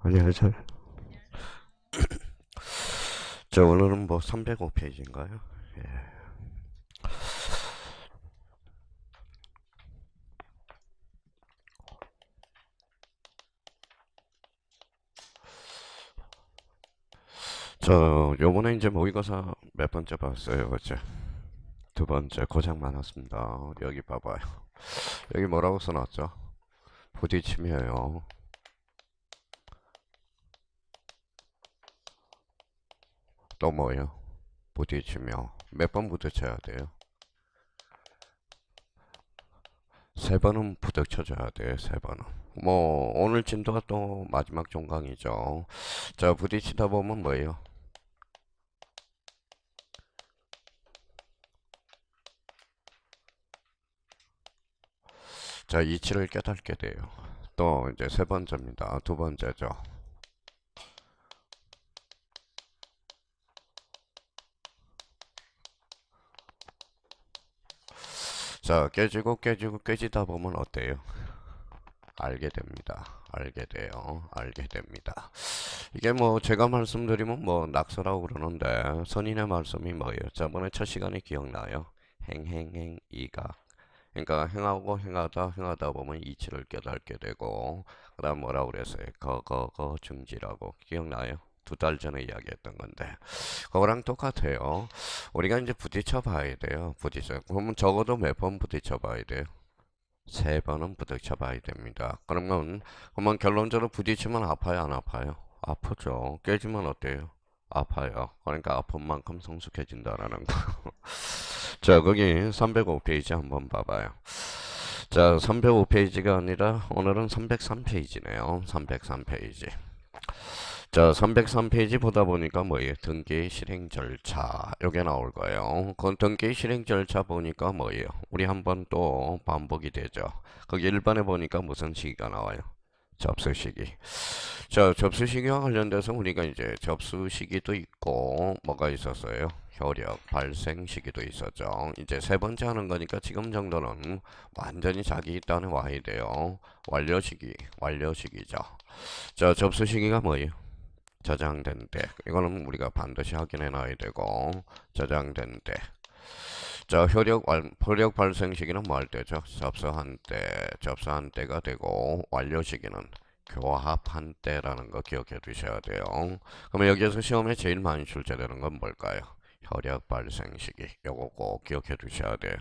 안녕하세요. 저 오늘은 뭐 305페이지인가요? 예. 저 요번에 이제 모의고사 몇 번째 봤어요, 어제? 두 번째. 고생 많았습니다. 여기 봐봐요. 여기 뭐라고 써놨죠? 부딪힘이에요. 또 뭐예요? 부딪히며 몇 번 부딪혀야 돼요? 세 번은 부딪혀줘야 돼요. 세 번은. 뭐 오늘 진도가 또 마지막 종강이죠. 자, 부딪히다 보면 뭐예요? 자, 이치를 깨닫게 돼요. 또 이제 세 번째입니다. 두 번째죠. 자, 깨지고 깨지다 보면 어때요? 알게 됩니다. 알게 돼요. 알게 됩니다. 이게 뭐 제가 말씀드리면 뭐 낙서라고 그러는데 선인의 말씀이 뭐예요? 저번에 첫 시간에 기억나요? 행행행 이각. 그러니까 행하다 보면 이치를 깨닫게 되고 그다음 뭐라고 그랬어요? 거거 중지라고 기억나요? 두 달 전에 이야기했던 건데 그거랑 똑같아요. 우리가 이제 부딪혀 봐야 돼요. 부딪혀. 그러면 적어도 몇 번 부딪혀 봐야 돼요? 세 번은 부딪혀 봐야 됩니다. 그러면 결론적으로 부딪히면 아파요, 안 아파요? 아프죠. 깨지면 어때요? 아파요. 그러니까 아픈 만큼 성숙해진다라는 거. 자, 거기 305페이지 한번 봐봐요. 자, 305페이지가 아니라 오늘은 303페이지네요. 303페이지. 자, 303페이지 보다 보니까 뭐예요? 등기 실행 절차. 요게 나올 거예요. 그 등기 실행 절차 보니까 뭐예요? 우리 한번 또 반복이 되죠. 거기 1번에 보니까 무슨 시기가 나와요? 접수 시기. 자, 접수 시기와 관련돼서 우리가 이제 접수 시기도 있고 뭐가 있었어요? 효력 발생 시기도 있었죠. 이제 세 번째 하는 거니까 지금 정도는 완전히 자기 딴에 와야 돼요. 완료 시기, 완료 시기죠. 자, 접수 시기가 뭐예요? 저장된 때. 이거는 우리가 반드시 확인해 놔야 되고 저장된 때. 자, 효력 발생 시기는 뭐 할 때죠? 접수한 때가 되고 완료 시기는 교합한 때라는 거 기억해 두셔야 돼요. 그러면 여기에서 시험에 제일 많이 출제되는 건 뭘까요? 효력 발생 시기. 요거 꼭 기억해 두셔야 돼요.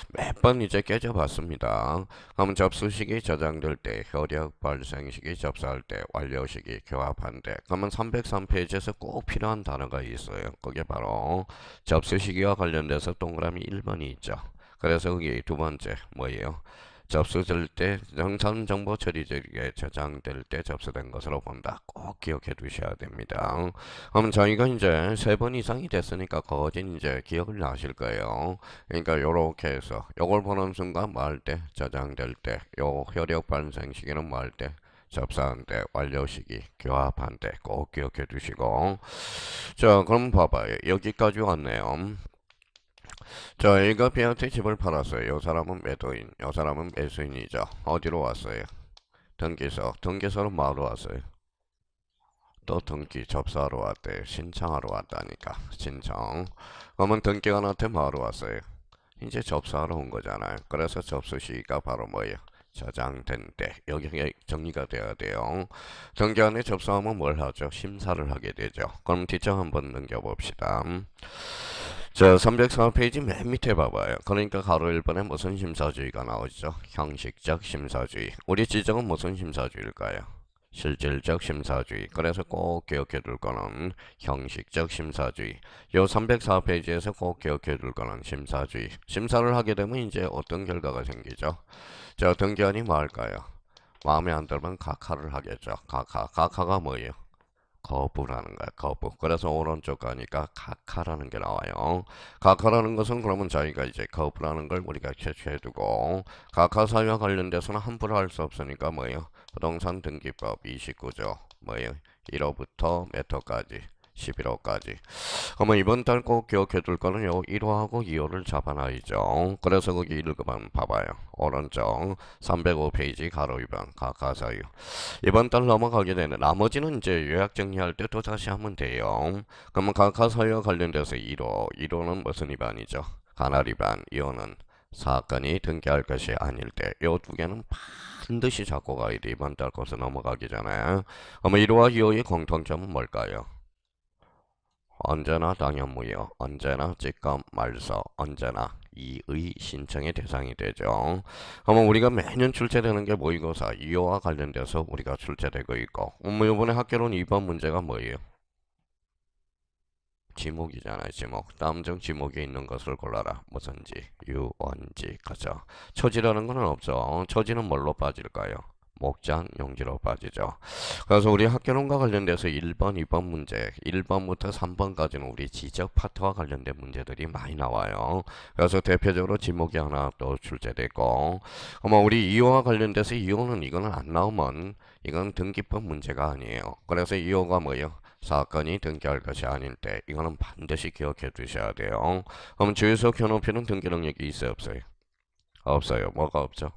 몇 번 이제 깨져봤습니다. 그러면 접수 시기 저장될 때, 효력 발생 시기 접수할 때, 완료 시기 교합한 때. 그러면 303페이지에서 꼭 필요한 단어가 있어요. 그게 바로 접수 시기와 관련돼서 동그라미 1번이 있죠. 그래서 그게 두 번째 뭐예요? 접수될 때 정산 정보 처리제에 저장될 때 접수된 것으로 본다. 꼭 기억해 두셔야 됩니다. 그럼 저희가 이제 세 번 이상이 됐으니까 거진 이제 기억을 나실 거예요. 그러니까 요렇게 해서 요걸 보는 순간 뭐 할 때 저장될 때 요 효력 발생 시기는 뭐 할 때 접수한 때 완료 시기 교합한 때 꼭 기억해 두시고 자 그럼 봐봐요. 여기까지 왔네요. 자 A가 B한테 집을 팔았어요. 요 사람은 매도인, 요 사람은 매수인이죠. 어디로 왔어요? 등기소. 등기소로 뭐하러 왔어요? 또 등기 접수하러 왔대요. 신청하러 왔다니까. 신청. 그러면 등기관한테 뭐하러 왔어요? 이제 접수하러 온 거잖아요. 그래서 접수 시기가 바로 뭐예요? 저장된 때. 여기 정리가 돼야 돼요. 등기관에 접수하면 뭘 하죠? 심사를 하게 되죠. 그럼 뒷장 한번 넘겨봅시다. 자, 304페이지 맨 밑에 봐봐요. 그러니까 가로 1번에 무슨 심사주의가 나오죠? 형식적 심사주의. 우리 지정은 무슨 심사주의일까요? 실질적 심사주의. 그래서 꼭 기억해 둘 거는 형식적 심사주의. 요 304페이지에서 꼭 기억해 둘 거는 심사주의. 심사를 하게 되면 이제 어떤 결과가 생기죠? 자, 등기관이 뭐 할까요? 마음에 안 들면 각하를 하겠죠. 각하가 뭐예요? 거부라는 거야, 거부. 그래서 오른쪽 가니까 각하라는 게 나와요. 각하라는 것은 그러면 저희가 이제 거부라는 걸 우리가 캐치해두고 각하 사유와 관련돼서는 함부로 할 수 없으니까 뭐예요? 부동산 등기법 29조 뭐예요? 1호부터 몇 호까지? 11호까지. 그러면 이번 달 꼭 기억해 둘 거는 요 1호하고 2호를 잡아놔야죠. 그래서 거기 읽으면 봐봐요. 오른쪽 305페이지 가로 2번 가까사유. 이번 달 넘어가게 되는 나머지는 이제 요약 정리할 때 또 다시 하면 돼요. 그러면 가까사유와 관련돼서 1호는 무슨 위반이죠? 가날 위반. 2호는 사건이 등기할 것이 아닐 때. 요 두 개는 반드시 잡고 가야 돼. 이번 달 것을 넘어가기 전에. 그러면 1호와 2호의 공통점은 뭘까요? 언제나 당연무효, 언제나 직권 말소, 언제나 이의 신청의 대상이 되죠. 그러면 우리가 매년 출제되는 게 모의고사 2호와 관련돼서 우리가 출제되고 있고, 이번에 학교론 2번 문제가 뭐예요? 지목이잖아요. 지목. 다음 중 지목에 있는 것을 골라라. 무슨지, 유언지, 그죠? 처지라는 거는 없죠. 처지는 뭘로 빠질까요? 목장, 용지로 빠지죠. 그래서 우리 학교론과 관련돼서 1번, 2번 문제, 1번부터 3번까지는 우리 지적 파트와 관련된 문제들이 많이 나와요. 그래서 대표적으로 지목이 하나 또 출제되고, 아마 우리 2호와 관련돼서 2호는 이거는 안 나오면 이건 등기법 문제가 아니에요. 그래서 2호가 뭐예요? 사건이 등기할 것이 아닐 때 이거는 반드시 기억해 두셔야 돼요. 그럼 주유소 켜놓기는 등기 능력이 있어요, 없어요? 없어요. 뭐가 없죠?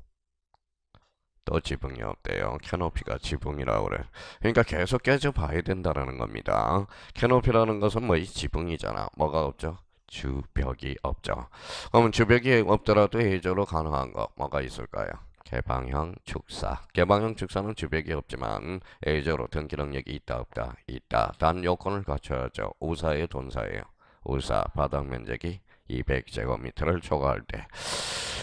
또 지붕이 없대요. 캐노피가 지붕이라고 그래. 그러니까 계속 깨져봐야 된다라는 겁니다. 캐노피라는 것은 뭐 이 지붕이잖아. 뭐가 없죠? 주벽이 없죠. 그러면 주벽이 없더라도 예외적으로 가능한 거 뭐가 있을까요? 개방형 축사. 개방형 축사는 주벽이 없지만 예외적으로 등기 능력이 있다 없다? 있다. 단 요건을 갖춰야죠. 우사의 돈사예요. 우사 바닥 면적이 200제곱미터를 초과할 때.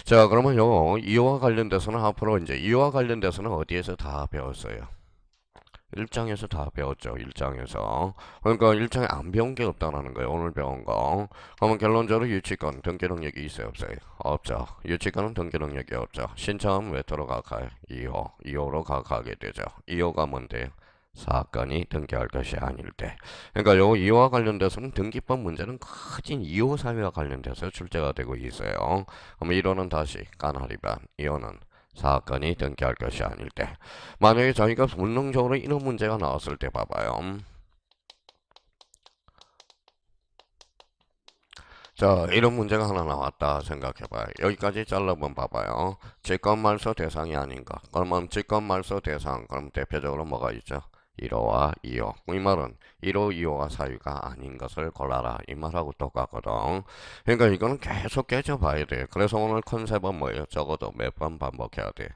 자, 그러면 요 이와 관련돼서는 앞으로 이제 이와 관련돼서는 어디에서 다 배웠어요? 1장에서 다 배웠죠. 1장에서. 그러니까 1장에 안 배운 게 없다라는 거예요. 오늘 배운 거. 그러면 결론적으로 유치권 등기 능력이 있어요, 없어요? 없죠. 유치권은 등기 능력이 없죠. 신청하면 외토로 가까이 2호. 2호로 가게 되죠. 2호가 뭔데요? 사건이 등기할 것이 아닐 때. 그러니까 요 2호와 관련돼서는 등기법 문제는 커진 2호 사유와 관련돼서 출제가 되고 있어요. 그럼 1호는 다시 까나리 위반, 2호는 사건이 등기할 것이 아닐 때. 만약에 저희가 본능적으로 이런 문제가 나왔을 때 봐봐요. 자, 이런 문제가 하나 나왔다 생각해봐요. 여기까지 잘라본 봐봐요. 직권말소 대상이 아닌 것. 그러면 직권말소 대상, 그럼 대표적으로 뭐가 있죠? 1호와 2호. 이 말은 1호, 2호가 사유가 아닌 것을 골라라. 이 말하고 똑같거든. 그러니까 이거는 계속 깨져봐야 돼. 그래서 오늘 컨셉은 뭐예요? 적어도 몇 번 반복해야 돼.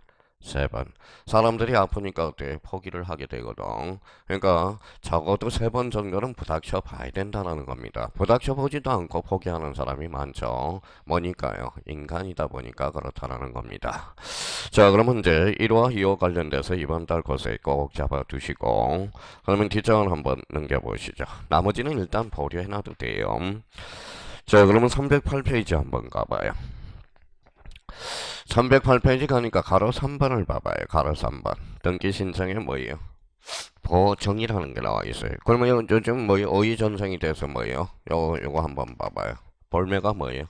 3번. 사람들이 아프니까 어때? 포기를 하게 되거든. 그러니까 적어도 3번 정도는 부닥쳐 봐야 된다는 겁니다. 부닥쳐 보지도 않고 포기하는 사람이 많죠. 뭐니까요? 인간이다 보니까 그렇다는 겁니다. 자, 그러면 이제 1호와 2호 관련돼서 이번 달 것에 꼭 잡아두시고, 그러면 뒷장을 한번 넘겨보시죠. 나머지는 일단 보류해놔도 돼요. 자, 그러면 308페이지 한번 가봐요. 308페이지 가니까 가로 3번을 봐봐요. 가로 3번. 등기 신청에 뭐예요? 보정이라는 게 나와 있어요. 그러면 요즘 뭐예요? 어휘 전성이 돼서 뭐예요? 요거 한번 봐봐요. 볼매가 뭐예요?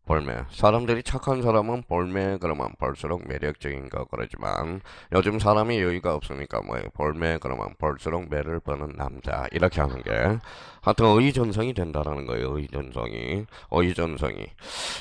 볼매. 사람들이 착한 사람은 볼매 그러면 볼수록 매력적인 거 그러지만 요즘 사람이 여유가 없으니까 뭐예요? 볼매 그러면 볼수록 매를 버는 남자 이렇게 하는 게 하여튼 어휘전성이 된다라는 거예요. 어휘전성이.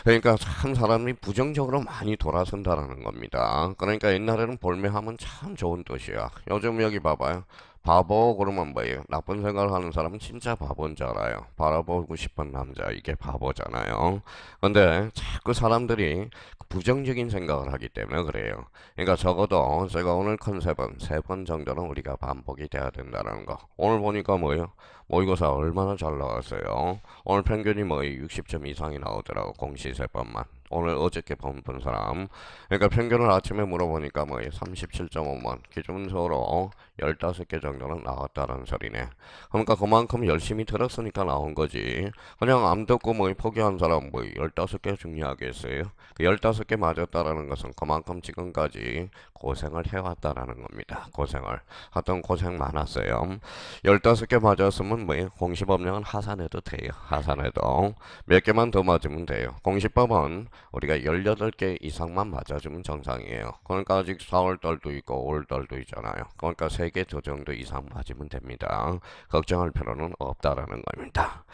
그러니까 한 사람이 부정적으로 많이 돌아선다라는 겁니다. 그러니까 옛날에는 볼매하면 참 좋은 뜻이야. 요즘 여기 봐봐요. 바보 그러면 뭐예요? 나쁜 생각을 하는 사람은 진짜 바보인 줄 알아요. 바라보고 싶은 남자 이게 바보잖아요. 근데 자꾸 사람들이 부정적인 생각을 하기 때문에 그래요. 그러니까 적어도 제가 오늘 컨셉은 3번 정도는 우리가 반복이 돼야 된다는 거. 오늘 보니까 뭐예요? 모의고사 얼마나 잘 나왔어요. 오늘 평균이 뭐예요? 60점 이상이 나오더라고. 공시 3번만. 오늘 어저께 본 사람. 그러니까 평균을 아침에 물어보니까 뭐예요? 37.5만. 기준서로 15개 정도는 나왔다는 소리네. 그러니까 그만큼 열심히 들었으니까 나온 거지. 그냥 안 듣고 뭐 포기한 사람 뭐 15개 중요하겠어요? 그 15개 맞았다라는 것은 그만큼 지금까지 고생을 해왔다라는 겁니다. 고생을. 하여튼 고생 많았어요. 15개 맞았으면 공시법령은 뭐예요? 공시법령은 하산해도 돼요. 하산해도 몇 개만 더 맞으면 돼요. 공시법은 우리가 18개 이상만 맞아주면 정상이에요. 그러니까 아직 4월달도 있고 5월달도 있잖아요. 그러니까 3개 더 정도 이상 맞으면 됩니다. 걱정할 필요는 없다라는 겁니다.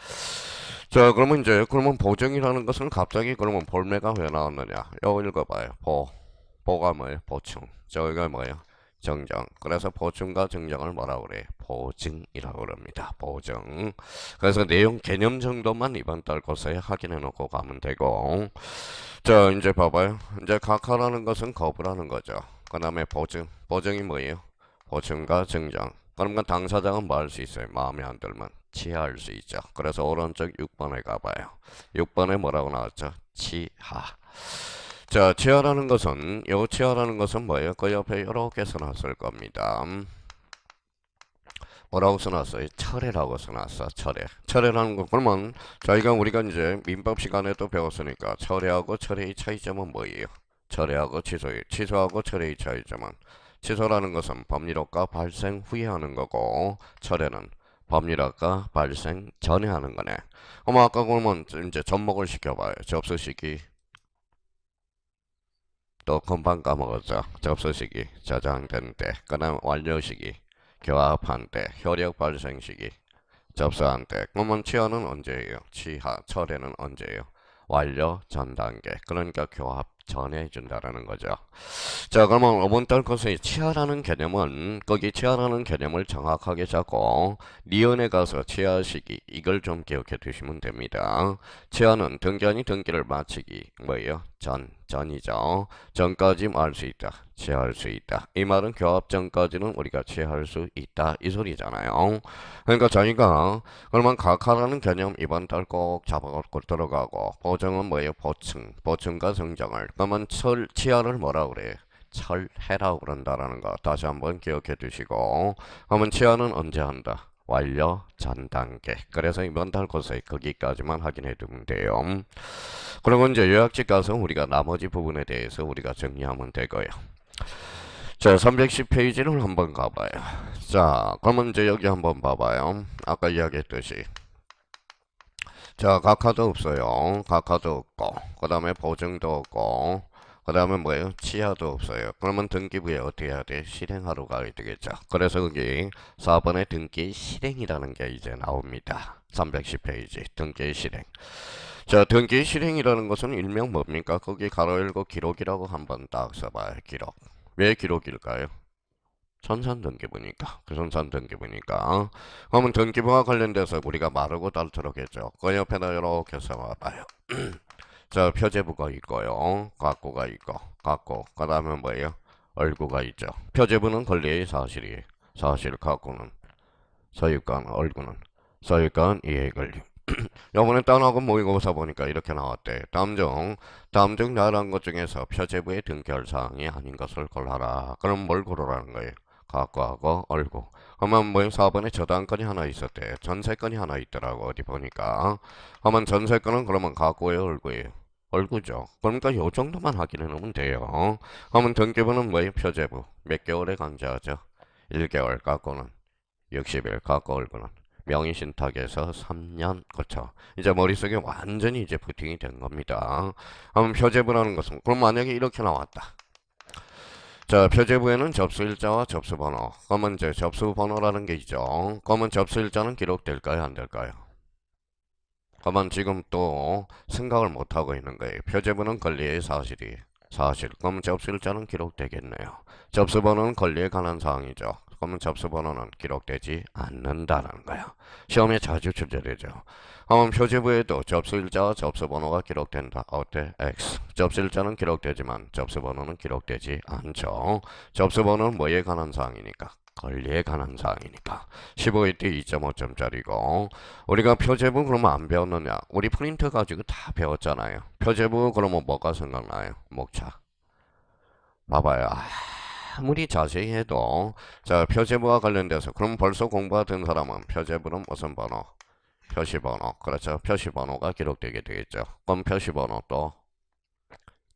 자, 그러면 이제 그러면 보정이라는 것은 갑자기 그러면 볼매가 왜 나왔느냐? 이거 읽어봐요. 보가 뭐예요? 보충. 저기가 뭐예요? 정정. 그래서 보충과 정정을 뭐라고 그래요? 보증이라고 그럽니다. 보증. 그래서 내용 개념 정도만 이번 달 고사에 확인해 놓고 가면 되고. 자, 이제 봐봐요. 이제 각하라는 것은 거부라는 거죠. 그 다음에 보증. 보증이 뭐예요? 보충과 정정. 그러면 당사자는 뭐 할 수 있어요? 마음에 안 들면 치하할 수 있죠. 그래서 오른쪽 6번에 가봐요. 6번에 뭐라고 나왔죠? 치하. 자, 치하라는 것은, 요 치하라는 것은 뭐예요? 그 옆에 이렇게 써놨을 겁니다. 뭐라고 써놨어요? 철회라고 써놨어. 철회. 철회라는 거, 그러면 저희가 우리가 이제 민법 시간에도 배웠으니까 철회하고 철회의 차이점은 뭐예요? 철회하고 취소의, 취소하고 철회의 차이점은 취소라는 것은 법률효과 발생 후에 하는 거고 철회는 법률효과 발생 전에 하는 거네. 그럼 아까 그러면 이제 접목을 시켜봐요. 접수 시기. 또 금방 까먹었죠. 접수 시기 저장된 때. 그 다음 완료 시기. 교합한 때. 효력 발생 시기. 접수한 때. 그러면 취하는 언제예요? 취하, 철회는 언제예요? 완료 전 단계. 그러니까 교합 전에 해준다라는 거죠. 자, 그러면 이번 달 것의 치아라는 개념은 거기 치아라는 개념을 정확하게 잡고 니은에 가서 치아 시기 이걸 좀 기억해 두시면 됩니다. 치아는 등기 아닌 등기를 마치기 뭐예요? 전이죠. 전까지 뭐 할 수 있다. 취할 수 있다. 이 말은 교합 전까지는 우리가 취할 수 있다. 이 소리잖아요. 그러니까 저희가 그러면 각하라는 개념 이번 달 꼭 잡아갖고 들어가고 보정은 뭐예요? 보충. 보충과 성장을. 그러면 치아를 뭐라 그래요? 철해라고 그런다라는 거 다시 한번 기억해 두시고 그러면 치아는 언제 한다? 완료 전 단계. 그래서 이번 달 고사에 거기까지만 확인해 두면 돼요. 그리고 이제 요약집 가서 우리가 나머지 부분에 대해서 우리가 정리하면 되고요. 자, 310페이지를 한번 가봐요. 자, 그러면 이제 여기 한번 봐봐요. 아까 이야기했듯이. 자, 각하도 없어요. 각하도 없고, 그 다음에 보증도 없고, 그 다음에 뭐예요? 치하도 없어요. 그러면 등기부에 어떻게 해야 돼? 실행하러 가야 되겠죠. 그래서 여기 4번에 등기 실행이라는 게 이제 나옵니다. 310페이지 등기 실행. 자, 등기 실행이라는 것은 일명 뭡니까? 거기 가로 열고 기록이라고 한번 딱 써봐요. 기록. 왜 기록일까요? 전산등기부니까. 그 전산등기부니까. 그러면 등기부와 관련돼서 우리가 마르고 닳도록 했죠. 그 옆에다 이렇게 써봐봐요. 자, 표제부가 있고요. 각고가 있고, 각고. 그 다음에 뭐예요? 얼구가 있죠. 표제부는 권리의 사실이에요. 사실, 각고는 소유권, 얼구는 소유권, 이해 권리. 요번에 땅하고 모의고사 보니까 이렇게 나왔대. 다음 중 나열한 것 중에서 표제부의 등기할 사항이 아닌 것을 골라라. 그럼 뭘 고르라는 거예요? 각고하고 얼구. 그러면 뭐 4번에 저당권이 하나 있었대. 전세권이 하나 있더라고. 어디 보니까. 그러면 전세권은 그러면 각고예요, 얼구예요? 얼구죠. 그러니까 요 정도만 확인해 놓으면 돼요. 그러면 등기부는 뭐예요? 표제부. 몇 개월에 강제하죠? 1개월. 각고는 60일. 각고 얼구는 명의신탁에서 3년. 그렇죠. 이제 머릿속에 완전히 이제 부팅이 된 겁니다. 그럼 표제부라는 것은 그럼 만약에 이렇게 나왔다. 자, 표제부에는 접수일자와 접수번호. 그러면 이제 접수번호라는 게 있죠. 그러면 접수일자는 기록될까요? 안 될까요? 그러면 지금 또 생각을 못하고 있는 거예요. 표제부는 권리의 사실이 사실. 그러면 접수일자는 기록되겠네요. 접수번호는 권리에 관한 사항이죠. 그러면 접수번호는 기록되지 않는다는 거야. 시험에 자주 출제되죠. 그러면 표제부에도 접수일자와 접수번호가 기록된다. 어때? X. 접수일자는 기록되지만 접수번호는 기록되지 않죠. 접수번호는 뭐에 관한 사항이니까? 권리에 관한 사항이니까. 15회 때 2.5점짜리고 우리가 표제부 그러면 안 배웠느냐? 우리 프린트 가지고 다 배웠잖아요. 표제부 그러면 뭐가 생각나요? 목차. 봐봐요. 아무리 자세히 해도 자 표제부와 관련돼서 그럼 벌써 공부가 된 사람은 표제부는 무슨 번호? 표시번호. 그렇죠. 표시번호가 기록되게 되겠죠. 그럼 표시번호 또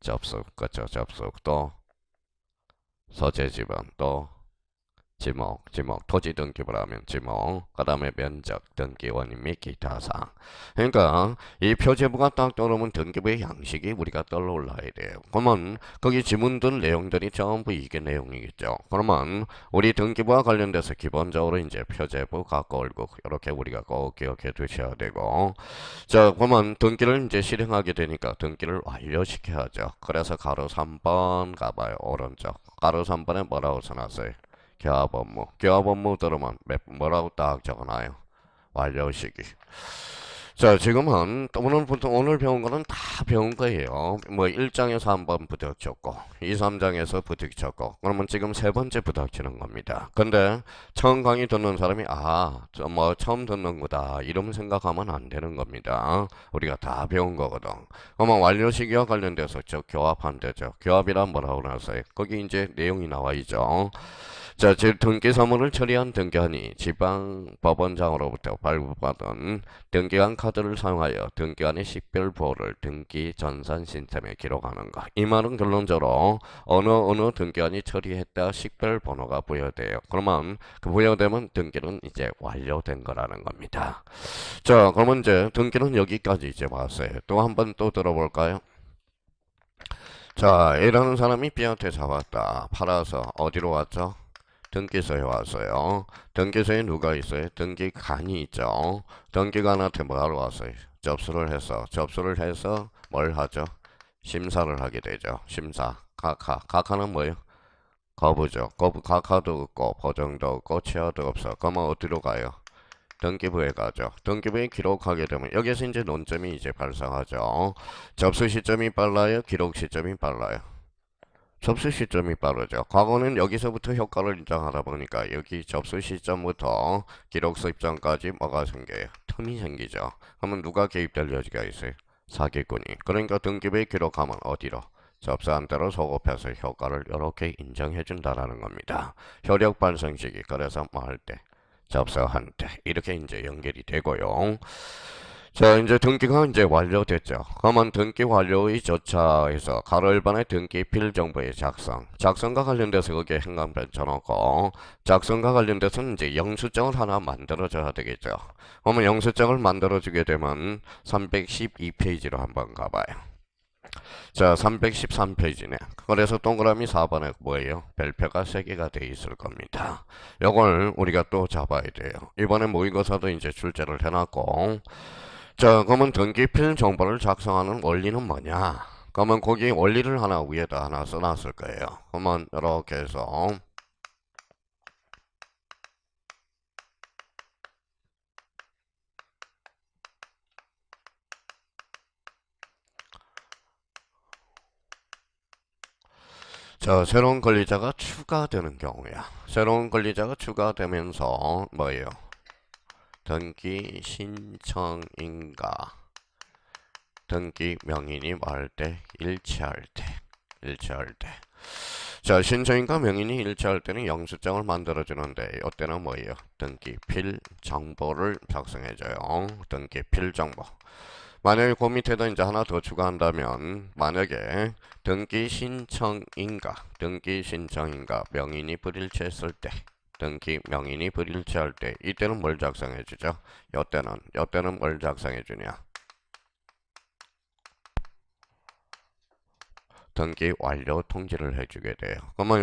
접수. 그렇죠. 접수 또 소재 지번 또 지목, 토지 등기부를 하면 지목, 그 다음에 면적, 등기원인 및 기타 사항. 그러니까 이 표제부가 딱 떠오르면 등기부의 양식이 우리가 떠올라야 돼요. 그러면 거기 지문들 내용들이 전부 이게 내용이겠죠. 그러면 우리 등기부와 관련돼서 기본적으로 이제 표제부, 각골국 이렇게 우리가 꼭 기억해 두셔야 되고, 자 그러면 등기를 이제 실행하게 되니까 등기를 완료시켜야죠. 그래서 가로 3번 가봐요. 오른쪽 가로 3번에 뭐라고 써놨어요? 교합 업무. 교합 업무 들으면 뭐라고 딱 적어놔요? 완료 시기. 자, 지금은 오늘 배운 거는 다 배운 거예요. 뭐 1장에서 한번 부딪혔고 2, 3장에서 부딪혔고 그러면 지금 세 번째 부딪히는 겁니다. 근데 처음 강의 듣는 사람이 뭐 처음 듣는 거다 이러면 생각하면 안 되는 겁니다. 우리가 다 배운 거거든. 그러면 완료 시기와 관련돼서 저 교합한 데죠. 교합이란 뭐라고 나왔어요? 거기 이제 내용이 나와 있죠. 자, 즉 등기사무를 처리한 등기관이 지방법원장으로부터 발부받은 등기관 카드를 사용하여 등기관의 식별 보호를 등기 전산 시스템에 기록하는 것. 이 말은 결론적으로 어느 등기관이 처리했다 식별 번호가 부여돼요. 그러면 그 부여되면 등기는 이제 완료된 거라는 겁니다. 자, 그러면 이제 등기는 여기까지 이제 봤어요. 또 한 번 또 들어볼까요? 자, A라는 사람이 B한테 잡았다. 팔아서 어디로 왔죠? 등기소에 왔어요. 등기소에 누가 있어요? 등기관이 있죠. 등기관한테 뭐 하러 왔어요? 접수를 해서 뭘 하죠? 심사를 하게 되죠. 심사. 각하는 뭐예요? 거부죠. 각하도 없고 보정도 없고 취하도 없어. 그러면 어디로 가요? 등기부에 가죠. 등기부에 기록하게 되면 여기서 이제 논점이 이제 발생하죠. 접수 시점이 빨라요? 기록 시점이 빨라요? 접수 시점이 빠르죠. 과거는 여기서부터 효과를 인정하다 보니까 여기 접수 시점부터 기록서 입장까지 뭐가 생겨요? 틈이 생기죠. 그러면 누가 개입될 여지가 있어요? 사기꾼이. 그러니까 등기부에 기록하면 어디로? 접수한 대로 소급해서 효과를 이렇게 인정해 준다라는 겁니다. 효력 발생 시기. 그래서 뭐 할 때? 접수한 때. 이렇게 이제 연결이 되고요. 자, 이제 등기가 이제 완료됐죠. 그러면 등기 완료의 절차에서 가로 1번의 등기 필정보의 작성과 관련돼서 거기에 행간 펼쳐놓고, 작성과 관련돼서는 이제 영수증을 하나 만들어줘야 되겠죠. 그러면 영수증을 만들어주게 되면 312페이지로 한번 가봐요. 자, 313페이지네. 그래서 동그라미 4번에 뭐예요? 별표가 3개가 돼 있을 겁니다. 요걸 우리가 또 잡아야 돼요. 이번에 모의고사도 이제 출제를 해놨고, 자, 그러면 등기필 정보를 작성하는 원리는 뭐냐? 그러면 거기 원리를 하나 위에다 하나 써놨을 거예요. 그러면 이렇게 해서 자, 새로운 권리자가 추가되는 경우야. 새로운 권리자가 추가되면서 뭐예요? 등기 신청인가 등기 명인이 뭐 할 때? 일치할 때. 자, 신청인과 명인이 일치할 때는 영수증을 만들어주는데 이때는 뭐예요? 등기필 정보를 작성해줘요. 등기필 정보. 만약에 그 밑에다 이제 하나 더 추가한다면 만약에 등기 신청인가 명인이 불일치했을 때 등기 명인이 불일치할 때 이때는 뭘 작성해 주죠? 요때는 뭘 작성해 주냐? 등기 완료 통지를 해주게 돼요. 그러면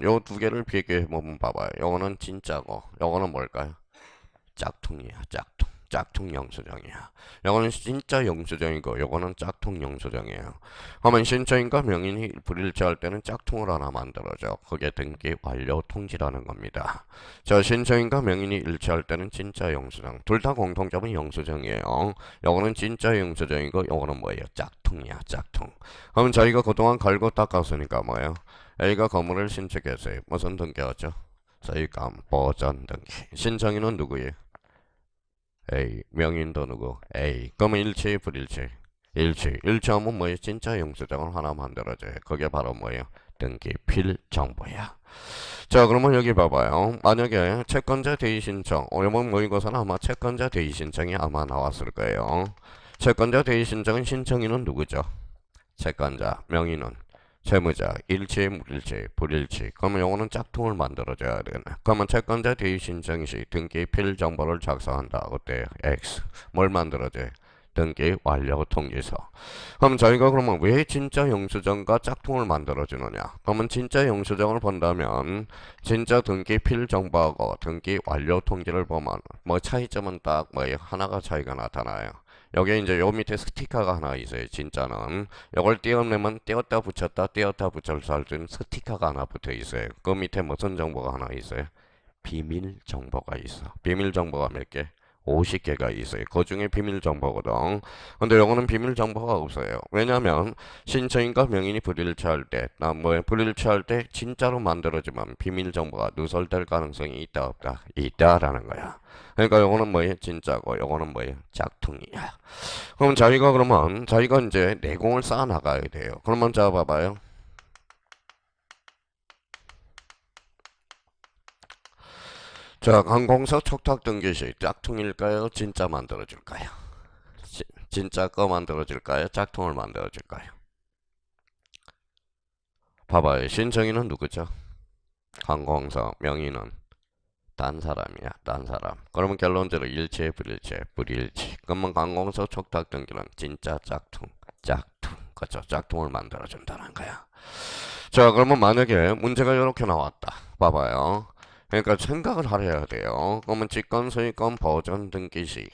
요 두 개를 비교해 보면 봐봐요. 요거는 진짜고 요거는 뭘까요? 짝퉁이야, 짝퉁. 짝퉁 영수증이야. 요거는 진짜 영수증이고 요거는 짝퉁 영수증이에요. 그러면 신청인과 명인이 불일치할 때는 짝퉁을 하나 만들어줘. 그게 등기 완료 통지라는 겁니다. 자, 신청인과 명인이 일치할 때는 진짜 영수증. 둘 다 공통점은 영수증이에요. 요거는 진짜 영수증이고 요거는 뭐예요? 짝퉁이야, 짝퉁. 그럼 저희가 그동안 갈고 닦았으니까 뭐예요? A가 건물을 신축했어요. 무슨 등기였죠? 저희가 보전 등기. 신청인은 누구예요? A. 명인도 누구? A. 그러면 일치, 불일치? 일치하면 뭐예요? 진짜 영수증을 하나 만들어줘요. 그게 바로 뭐예요? 등기필 정보야. 자, 그러면 여기 봐봐요. 만약에 채권자 대의 신청, 이번 모의고사는 아마 채권자 대의 신청이 아마 나왔을 거예요. 채권자 대의 신청은 신청인은 누구죠? 채권자, 명인은 채무자, 일치, 물일치, 불일치. 그러면 요거는 짝퉁을 만들어줘야 되네. 그러면 채권자 대위 신청 시 등기 필 정보를 작성한다. 어때요? X. 뭘 만들어줘요? 등기 완료 통지서. 그럼 저희가 그러면 왜 진짜 영수증과 짝퉁을 만들어주느냐? 그러면 진짜 영수증을 본다면 진짜 등기 필 정보하고 등기 완료 통지를 보면 뭐 차이점은 딱 뭐예요? 하나가 차이가 나타나요. 여기 이제 요 밑에 스티커가 하나 있어요. 진짜는 이걸 띄어내면 띄었다 붙였다 띄었다 붙여서 할 수 있는 스티커가 하나 붙어 있어요. 그 밑에 무슨 정보가 하나 있어요? 비밀 정보가 있어. 비밀 정보가 몇 개? 50개가 있어요. 그 중에 비밀 정보거든. 근데 요거는 비밀 정보가 없어요. 왜냐면 신청인과 명인이 불일치할 때, 불일치할 때 진짜로 만들어지면 비밀 정보가 누설될 가능성이 있다 없다? 있다라는 거야. 그러니까 요거는 뭐예요? 진짜고 요거는 뭐예요? 짝퉁이야. 그럼 자기가 이제 내공을 쌓아 나가야 돼요. 그러면 자 봐봐요. 자, 항공사 촉탁 등기시 짝퉁일까요? 진짜 만들어줄까요? 진짜 거 만들어줄까요? 짝퉁을 만들어줄까요? 봐봐요. 신청인은 누구죠? 항공사 명의는 딴 사람이야. 딴 사람. 그러면 결론적으로 일체, 불일체, 불일치. 그러면 항공사 촉탁 등기는 진짜 짝퉁, 짝퉁. 그렇죠? 짝퉁을 만들어준다는 거야. 자, 그러면 만약에 문제가 이렇게 나왔다. 봐봐요. 그러니까 생각을 하셔야 돼요. 그러면 직권, 소유권, 버전 등기 시.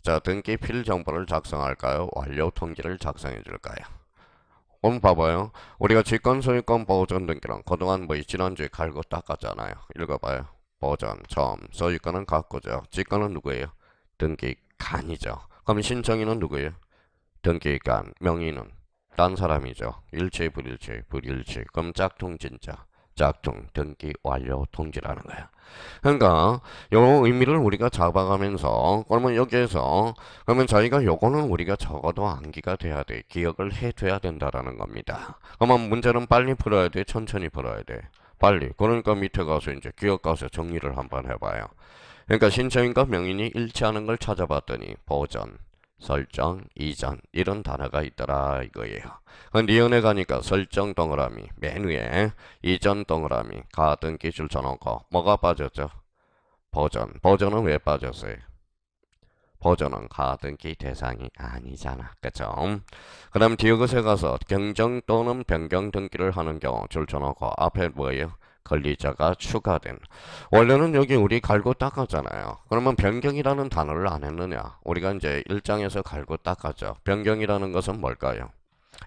자, 등기 필 정보를 작성할까요? 완료 통지를 작성해 줄까요? 그럼 봐봐요. 우리가 직권, 소유권, 버전 등기랑 그동안 뭐 지난주에 갈고 닦았잖아요. 읽어봐요. 버전, 소유권은 갖고죠. 직권은 누구예요? 등기관이죠. 그럼 신청인은 누구예요? 등기관, 명의는 딴 사람이죠. 일체, 불일체, 불일치. 그럼 짝퉁 진짜. 짝퉁 등기 완료 통지라는 거야. 그러니까 요 의미를 우리가 잡아가면서 그러면 여기에서 그러면 저희가 요거는 우리가 적어도 암기가 돼야 돼. 기억을 해둬야 된다라는 겁니다. 그러면 문제는 빨리 풀어야 돼. 천천히 풀어야 돼. 빨리. 그러니까 밑에 가서 이제 기억 가서 정리를 한번 해봐요. 그러니까 신청인과 명인이 일치하는 걸 찾아봤더니 버전, 설정, 이전 이런 단어가 있더라 이거예요. 니은에 가니까 설정 동그라미 맨 위에 이전 동그라미 가등기 줄 쳐놓고 뭐가 빠졌죠? 버전은 왜 빠졌어요? 버전은 가등기 대상이 아니잖아. 그쵸? 그 다음 디귿에 가서 경정 또는 변경 등기를 하는 경우 줄 쳐놓고 앞에 뭐예요? 권리자가 추가된. 원래는 여기 우리 갈고 닦았잖아요. 그러면 변경이라는 단어를 안 했느냐? 우리가 이제 1장에서 갈고 닦았죠. 변경이라는 것은 뭘까요?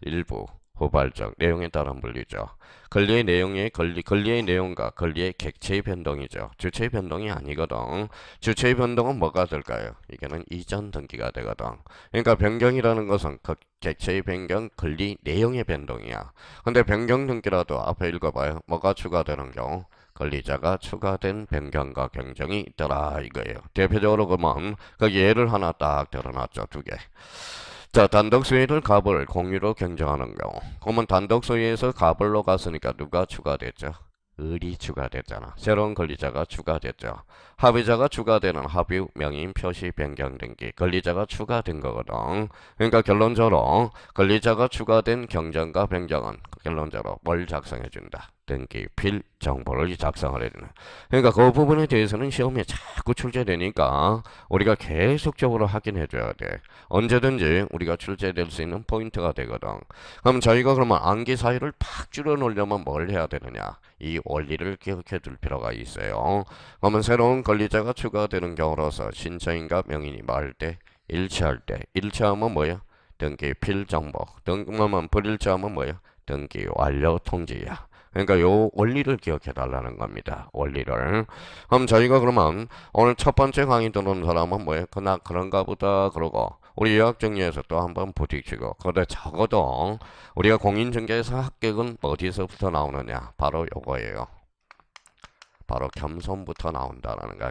일부, 후발적, 내용에 따른 분리죠. 권리의 내용과 권리의 객체의 변동이죠. 주체의 변동이 아니거든. 주체의 변동은 뭐가 될까요? 이게는 이전 등기가 되거든. 그러니까 변경이라는 것은 그 객체의 변경, 권리 내용의 변동이야. 근데 변경 등기라도 앞에 읽어봐요. 뭐가 추가되는 경우? 권리자가 추가된 변경과 경정이 있더라 이거예요. 대표적으로 그러면 그 예를 하나 딱 들어놨죠. 두 개. 자, 단독 소유를 갑을 공유로 경정하는 경우. 그러면 단독 소유에서 갑을로 갔으니까 누가 추가됐죠? 을이 추가됐잖아. 새로운 권리자가 추가됐죠. 합의자가 추가되는 합의 명인 표시 변경 등기. 권리자가 추가된 거거든. 그러니까 결론적으로 권리자가 추가된 경정과 변경은 결론적으로 뭘 작성해 준다. 등기 필 정보를 작성을 해주는. 그러니까 그 부분에 대해서는 시험에 자꾸 출제되니까 우리가 계속적으로 확인해 줘야 돼. 언제든지 우리가 출제될 수 있는 포인트가 되거든. 그럼 저희가 그러면 암기 사이를 팍 줄여 놓으려면 뭘 해야 되느냐? 이 원리를 기억해 둘 필요가 있어요. 그러면 새로운 권리자가 추가되는 경우로서 신청인과 명인이 말할 때 일치할 때 일치하면 뭐예요? 등기 필 정보. 등기하면 불일치하면 뭐예요? 등기 완료 통지야. 그러니까 요 원리를 기억해 달라는 겁니다. 원리를. 그럼 저희가 그러면 오늘 첫 번째 강의 들은 사람은 뭐예요? 그런가 보다 그러고 우리 요약 정리해서 또 한번 부딪히고 그런데 적어도 우리가 공인중개사 합격은 어디서부터 나오느냐? 바로 요거예요. 바로 겸손부터 나온다라는 거야.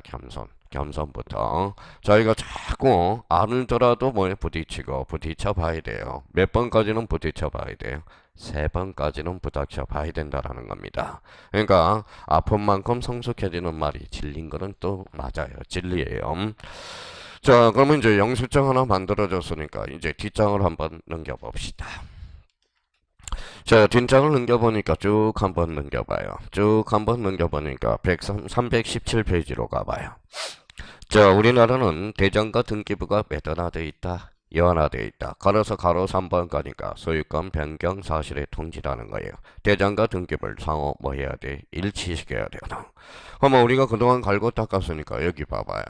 겸손부터 저희가 자꾸 알더라도 뭐에 부딪히고 부딪혀 봐야 돼요. 몇 번까지는 부딪혀 봐야 돼요. 3번까지는 부딪혀 봐야 된다라는 겁니다. 그러니까 아픈 만큼 성숙해지는 말이 진리인 거는 또 맞아요. 진리예요. 자, 그러면 이제 영수증 하나 만들어졌으니까 이제 뒷장을 한번 넘겨봅시다. 자, 뒷장을 넘겨보니까 쭉 한번 넘겨봐요. 쭉 한번 넘겨보니까 317페이지로 가봐요. 자, 우리나라는 대장과 등기부가 매달아져 있다. 이완화되어 있다. 가로서 가로 3번 가니까 소유권 변경 사실의 통지라는 거예요. 대장과 등기부를 상호 뭐 해야 돼? 일치시켜야 되거든. 그러면 우리가 그동안 갈고 닦았으니까 여기 봐봐요.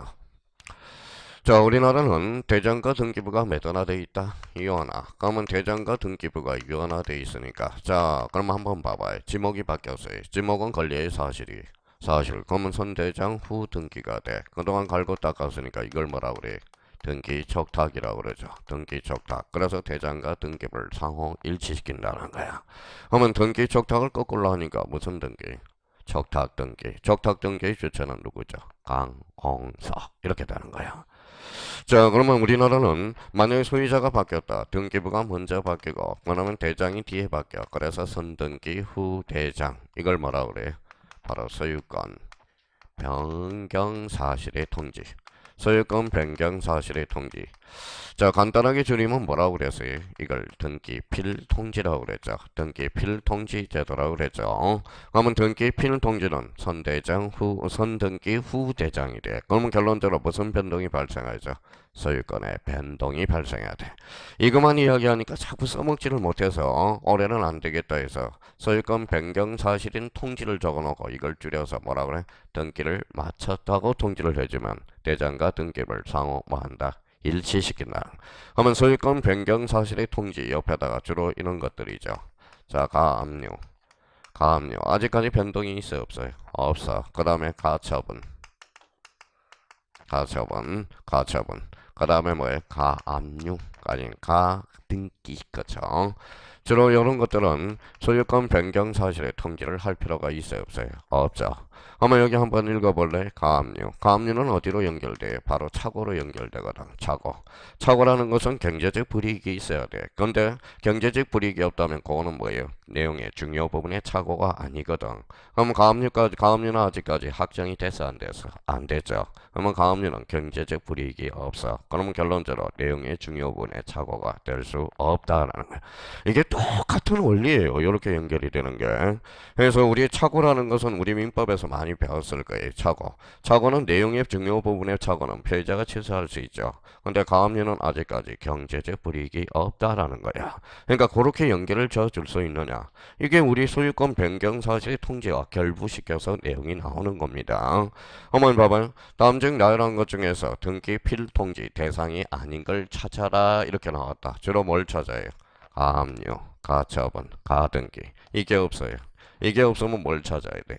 자, 우리나라는 대장과 등기부가 매달아져 있다. 이완화. 그러면 대장과 등기부가 이완화되어 있으니까. 자, 그럼 한번 봐봐요. 지목이 바뀌었어요. 지목은 권리의 사실이. 사실. 그러면 선대장 후 등기가 돼. 그동안 갈고 닦았으니까 이걸 뭐라 그래? 등기 척탁이라고 그러죠. 등기 척탁. 그래서 대장과 등기부를 상호 일치시킨다는 거야. 그러면 등기 척탁을 거꾸로 하니까 무슨 등기? 척탁 등기. 척탁 등기의 주체는 누구죠? 강홍석. 이렇게 되는 거야. 자, 그러면 우리나라는 만약에 소유자가 바뀌었다. 등기부가 먼저 바뀌고, 그러면 대장이 뒤에 바뀌어. 그래서 선등기 후 대장. 이걸 뭐라 그래? 바로 소유권 변경 사실의 통지. 소유권 변경 사실의 통지. 자, 간단하게 줄이면 뭐라고 그랬어요? 이걸 등기 필통지라고 그랬죠. 등기 필통지 제도라고 그랬죠. 그러면 등기 필통지는 선등기 후 대장이 돼. 그러면 결론적으로 무슨 변동이 발생하죠? 소유권의 변동이 발생해야 돼. 이것만 이야기하니까 자꾸 써먹지를 못해서 올해는 안 되겠다 해서 소유권 변경 사실인 통지를 적어놓고 이걸 줄여서 뭐라 그래? 등기를 마쳤다고 통지를 해주면 대장과 등기를 상호 뭐한다? 일치시킨다. 그러면 소유권 변경 사실의 통지 옆에다가 주로 이런 것들이죠. 자, 가압류. 가압류. 아직까지 변동이 있어요, 없어요? 없어. 그 다음에 가처분. 가처분. 가처분. 그 다음에 뭐예요? 가압류. 아니, 가등기. 그쵸? 주로 이런 것들은 소유권 변경 사실의 통지를 할 필요가 있어요, 없어요? 없죠. 그러면 여기 한번 읽어볼래? 가압류. 가압류는 어디로 연결돼요? 바로 착오로 연결되거든. 착오. 착오라는 것은 경제적 불이익이 있어야 돼. 근데 경제적 불이익이 없다면 그거는 뭐예요? 내용의 중요 부분의 착오가 아니거든. 그러면 가압류는 아직까지 확정이 됐어, 안 됐어? 안 됐죠. 그러면 가압류는 경제적 불이익이 없어. 그러면 결론적으로 내용의 중요 부분의 착오가 될 수 없다라는 거야. 이게 똑같은 원리예요. 이렇게 연결이 되는 게. 그래서 우리 착오라는 것은 우리 민법에서 많이 배웠을 거예요. 착오. 착오는 내용의 중요 부분의 착오는 피해자가 취소할 수 있죠. 근데 가압류는 아직까지 경제적 불이익이 없다라는 거야. 그러니까 그렇게 연결을 지어줄 수 있느냐. 이게 우리 소유권 변경 사실 통지와 결부시켜서 내용이 나오는 겁니다. 한번 봐봐요. 다음 중 나열한 것 중에서 등기 필통지 대상이 아닌 걸 찾아라 이렇게 나왔다. 주로 뭘 찾아요? 가압류, 가처분, 가등기. 이게 없어요. 이게 없으면 뭘 찾아야 돼?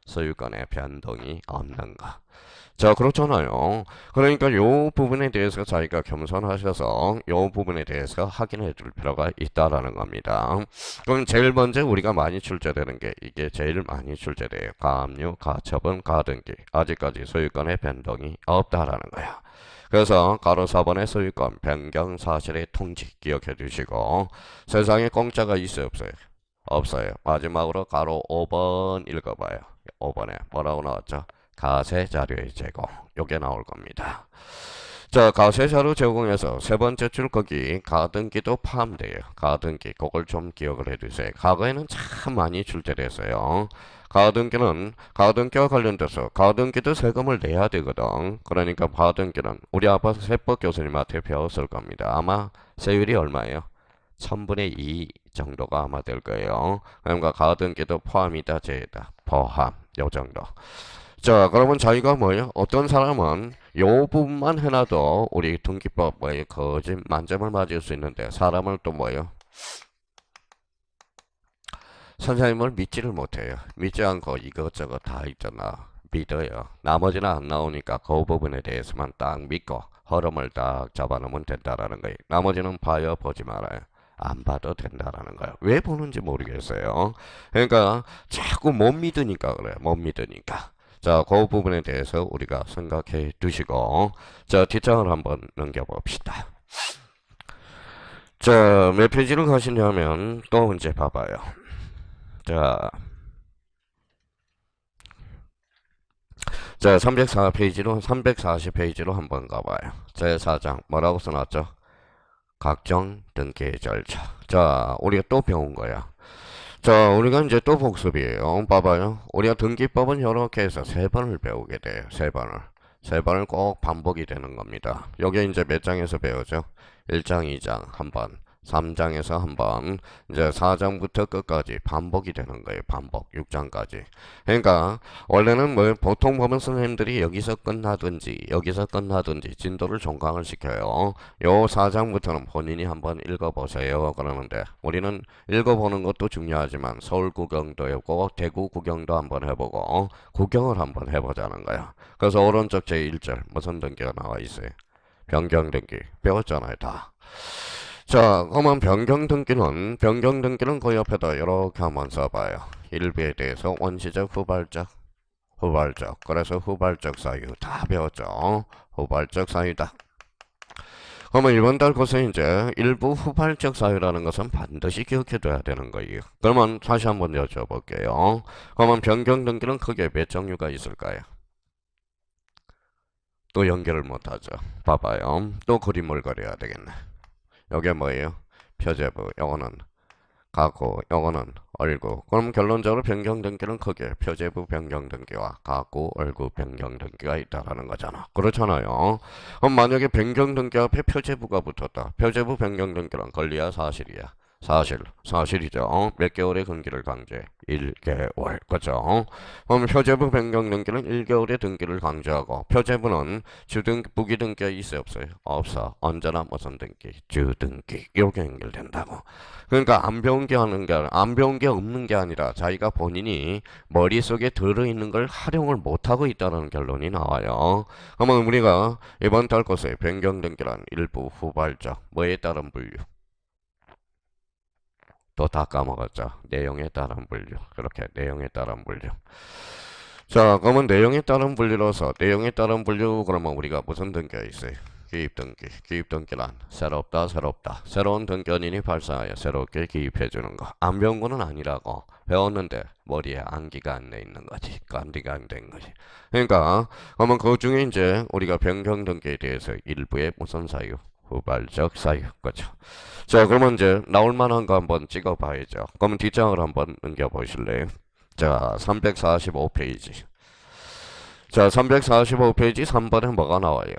소유권의 변동이 없는가. 자, 그렇잖아요. 그러니까 요 부분에 대해서 자기가 겸손하셔서 요 부분에 대해서 확인해 줄 필요가 있다라는 겁니다. 그럼 제일 먼저 우리가 많이 출제되는 게 이게 제일 많이 출제돼요. 가압류, 가처분, 가등기. 아직까지 소유권의 변동이 없다라는 거야. 그래서 가로 4번의 소유권 변경 사실의 통지 기억해 주시고 세상에 공짜가 있어요, 없어요? 없어요. 마지막으로 가로 5번 읽어봐요. 5번에 뭐라고 나왔죠? 가세 자료의 제공. 요게 나올 겁니다. 자, 가세 자료 제공에서 세 번째 줄 거기 가등기도 포함돼요. 가등기 그걸 좀 기억을 해두세요. 과거에는 참 많이 출제됐어요. 가등기는 가등기와 관련돼서 가등기도 세금을 내야 되거든. 그러니까 가등기는 우리 아빠 세법 교수님한테 배웠을 겁니다. 아마 세율이 얼마예요? 1000분의 2 정도가 아마 될 거예요. 그러니까 가등기도 포함이다, 제외다. 포함. 요 정도. 자, 그러면 자기가 뭐예요? 어떤 사람은 요 부분만 해놔도 우리 등기법 뭐예요? 거짓 만점을 맞을 수 있는데 사람을 또 뭐예요? 선생님을 믿지를 못해요. 믿지 않고 이것저것 다 있잖아. 믿어요. 나머지는 안 나오니까 그 부분에 대해서만 딱 믿고 흐름을 딱 잡아놓으면 된다라는 거예요. 나머지는 봐요, 보지 말아요. 안 봐도 된다라는 거예요. 왜 보는지 모르겠어요. 그러니까 자꾸 못 믿으니까 그래요. 못 믿으니까. 자, 그 부분에 대해서 우리가 생각해 두시고 자, 뒷장을 한번 넘겨봅시다. 자, 몇 페이지로 가시냐면 또 문제 봐봐요. 자, 340페이지로 한번 가봐요. 제4장 뭐라고 써놨죠? 각종 등기 절차. 자, 우리가 또 배운 거야. 자, 우리가 이제 또 복습이에요. 봐봐요. 우리가 등기법은 이렇게 해서 세 번을 배우게 돼요. 세 번을. 세 번을 꼭 반복이 되는 겁니다. 여기 이제 몇 장에서 배우죠? 1장, 2장 한 번, 3장에서 한 번, 이제 4장부터 끝까지 반복이 되는 거예요. 반복, 6장까지. 그러니까 원래는 뭐 보통 보면 선생님들이 여기서 끝나든지 진도를 종강을 시켜요. 요 4장부터는 본인이 한번 읽어보세요. 그러는데 우리는 읽어보는 것도 중요하지만 서울 구경도 해보고 대구 구경도 한번 해보고 구경을 한번 해보자는 거야. 그래서 오른쪽 제1절 무슨 등기가 나와 있어요? 변경 등기 배웠잖아요 다. 자, 그러면 변경 등기는 그 옆에다 이렇게 한번 써봐요. 일부에 대해서 원시적, 후발적. 그래서 후발적 사유 다 배웠죠. 후발적 사유다. 그러면 이번 달 것은 이제 일부 후발적 사유라는 것은 반드시 기억해둬야 되는 거예요. 그러면 다시 한번 여쭤볼게요. 그러면 변경 등기는 크게 몇 종류가 있을까요? 또 연결을 못하죠. 봐봐요. 또 그림을 그려야 되겠네. 이게 뭐예요? 표제부, 요거는 가구, 요거는 얼구. 그럼 결론적으로 변경 등기는 크게 표제부 변경 등기와 가구, 얼구 변경 등기가 있다라는 거잖아. 그렇잖아요. 그럼 만약에 변경 등기 앞에 표제부가 붙었다. 표제부 변경 등기는 권리야, 사실이야? 사실이죠. 몇 개월의 등기를 강제? 1개월. 그죠? 그럼 표제부 변경 등기는 1개월의 등기를 강제하고, 표제부는 부기 등기가 있어요, 없어요? 없어. 언제나 무슨 등기? 주등기. 이렇게 연결된다고. 그러니까 안 배운 게 없는 게 아니라 자기가 본인이 머릿속에 들어있는 걸 활용을 못하고 있다는 결론이 나와요. 그러면 우리가 이번 달 것에 변경 등기란 일부 후발적, 뭐에 따른 분류? 또 다 까먹었죠. 내용에 따른 분류. 그렇게 내용에 따른 분류. 자, 그러면 내용에 따른 분류로서 내용에 따른 분류 그러면 우리가 무슨 등기가 있어요? 기입등기란 새롭다. 새로운 등기원인이 발생하여 새롭게 기입해주는 거. 안 배운 거는 아니라고. 배웠는데 머리에 암기가 안 돼 있는 거지. 암기가 안 된 거지. 그러니까 그러면 그 중에 이제 우리가 변경 등기에 대해서 일부의 무슨 사유? 후발적 사유. 그죠? 자, 그러면 이제 나올 만한 거 한번 찍어 봐야죠. 그러면 뒷장을 한번 넘겨 보실래요? 자, 345페이지. 자, 345페이지 3번에 뭐가 나와요?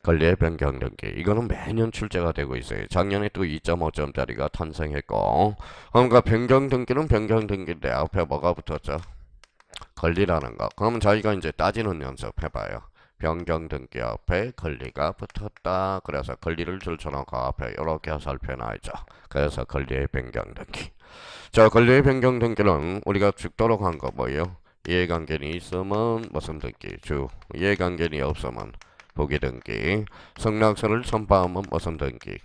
권리의 변경 등기. 이거는 매년 출제가 되고 있어요. 작년에 또 2.5점짜리가 탄생했고. 그러니까 변경 등기는 변경 등기인데 앞에 뭐가 붙었죠? 권리라는 거. 그러면 저희가 이제 따지는 연습 해봐요. 변경 등기 앞에 권리가 붙었다. 그래서 권리를 줄쳐놓고 앞에 이렇게 살펴놔야죠. 그래서 권리의 변경 등기. 자, 권리의 변경 등기는 우리가 죽도록 한 거 뭐예요? 이해관계는 있으면 무슨 등기? 이해관계는 없으면 부기 등기. 성락서를 첨부하면 무슨 등기?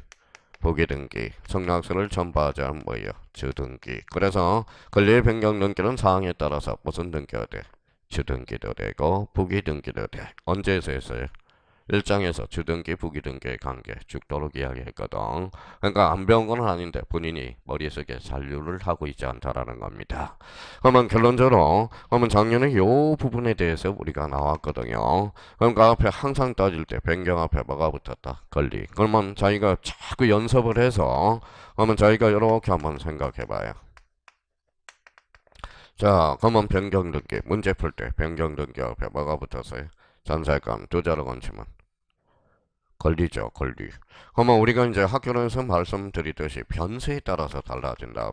부기 등기. 성락서를 첨부하지 않으면 뭐예요? 주등기. 그래서 권리의 변경 등기는 사항에 따라서 무슨 등기가 돼? 주등기도 되고 부기 등기도 돼. 언제에서 했어요? 1장에서 주등기 부기 등기의 관계 죽도록 이야기했거든. 그러니까 안 배운 건 아닌데 본인이 머릿속에 잔류를 하고 있지 않다라는 겁니다. 그러면 결론적으로 그러면 작년에 요 부분에 대해서 우리가 나왔거든요. 그러니까 앞에 항상 따질 때 변경 앞에 뭐가 붙었다? 권리. 그러면 자기가 자꾸 연습을 해서 그러면 자기가 이렇게 한번 생각해 봐요. 자, 그러면 변경 등기 문제 풀 때 변경 등기 앞에 뭐가 붙었어요? 전세금 두 자로 건치면 권리죠, 권리. 그러면 우리가 이제 학교에서 말씀드리듯이 변수에 따라서 달라진다.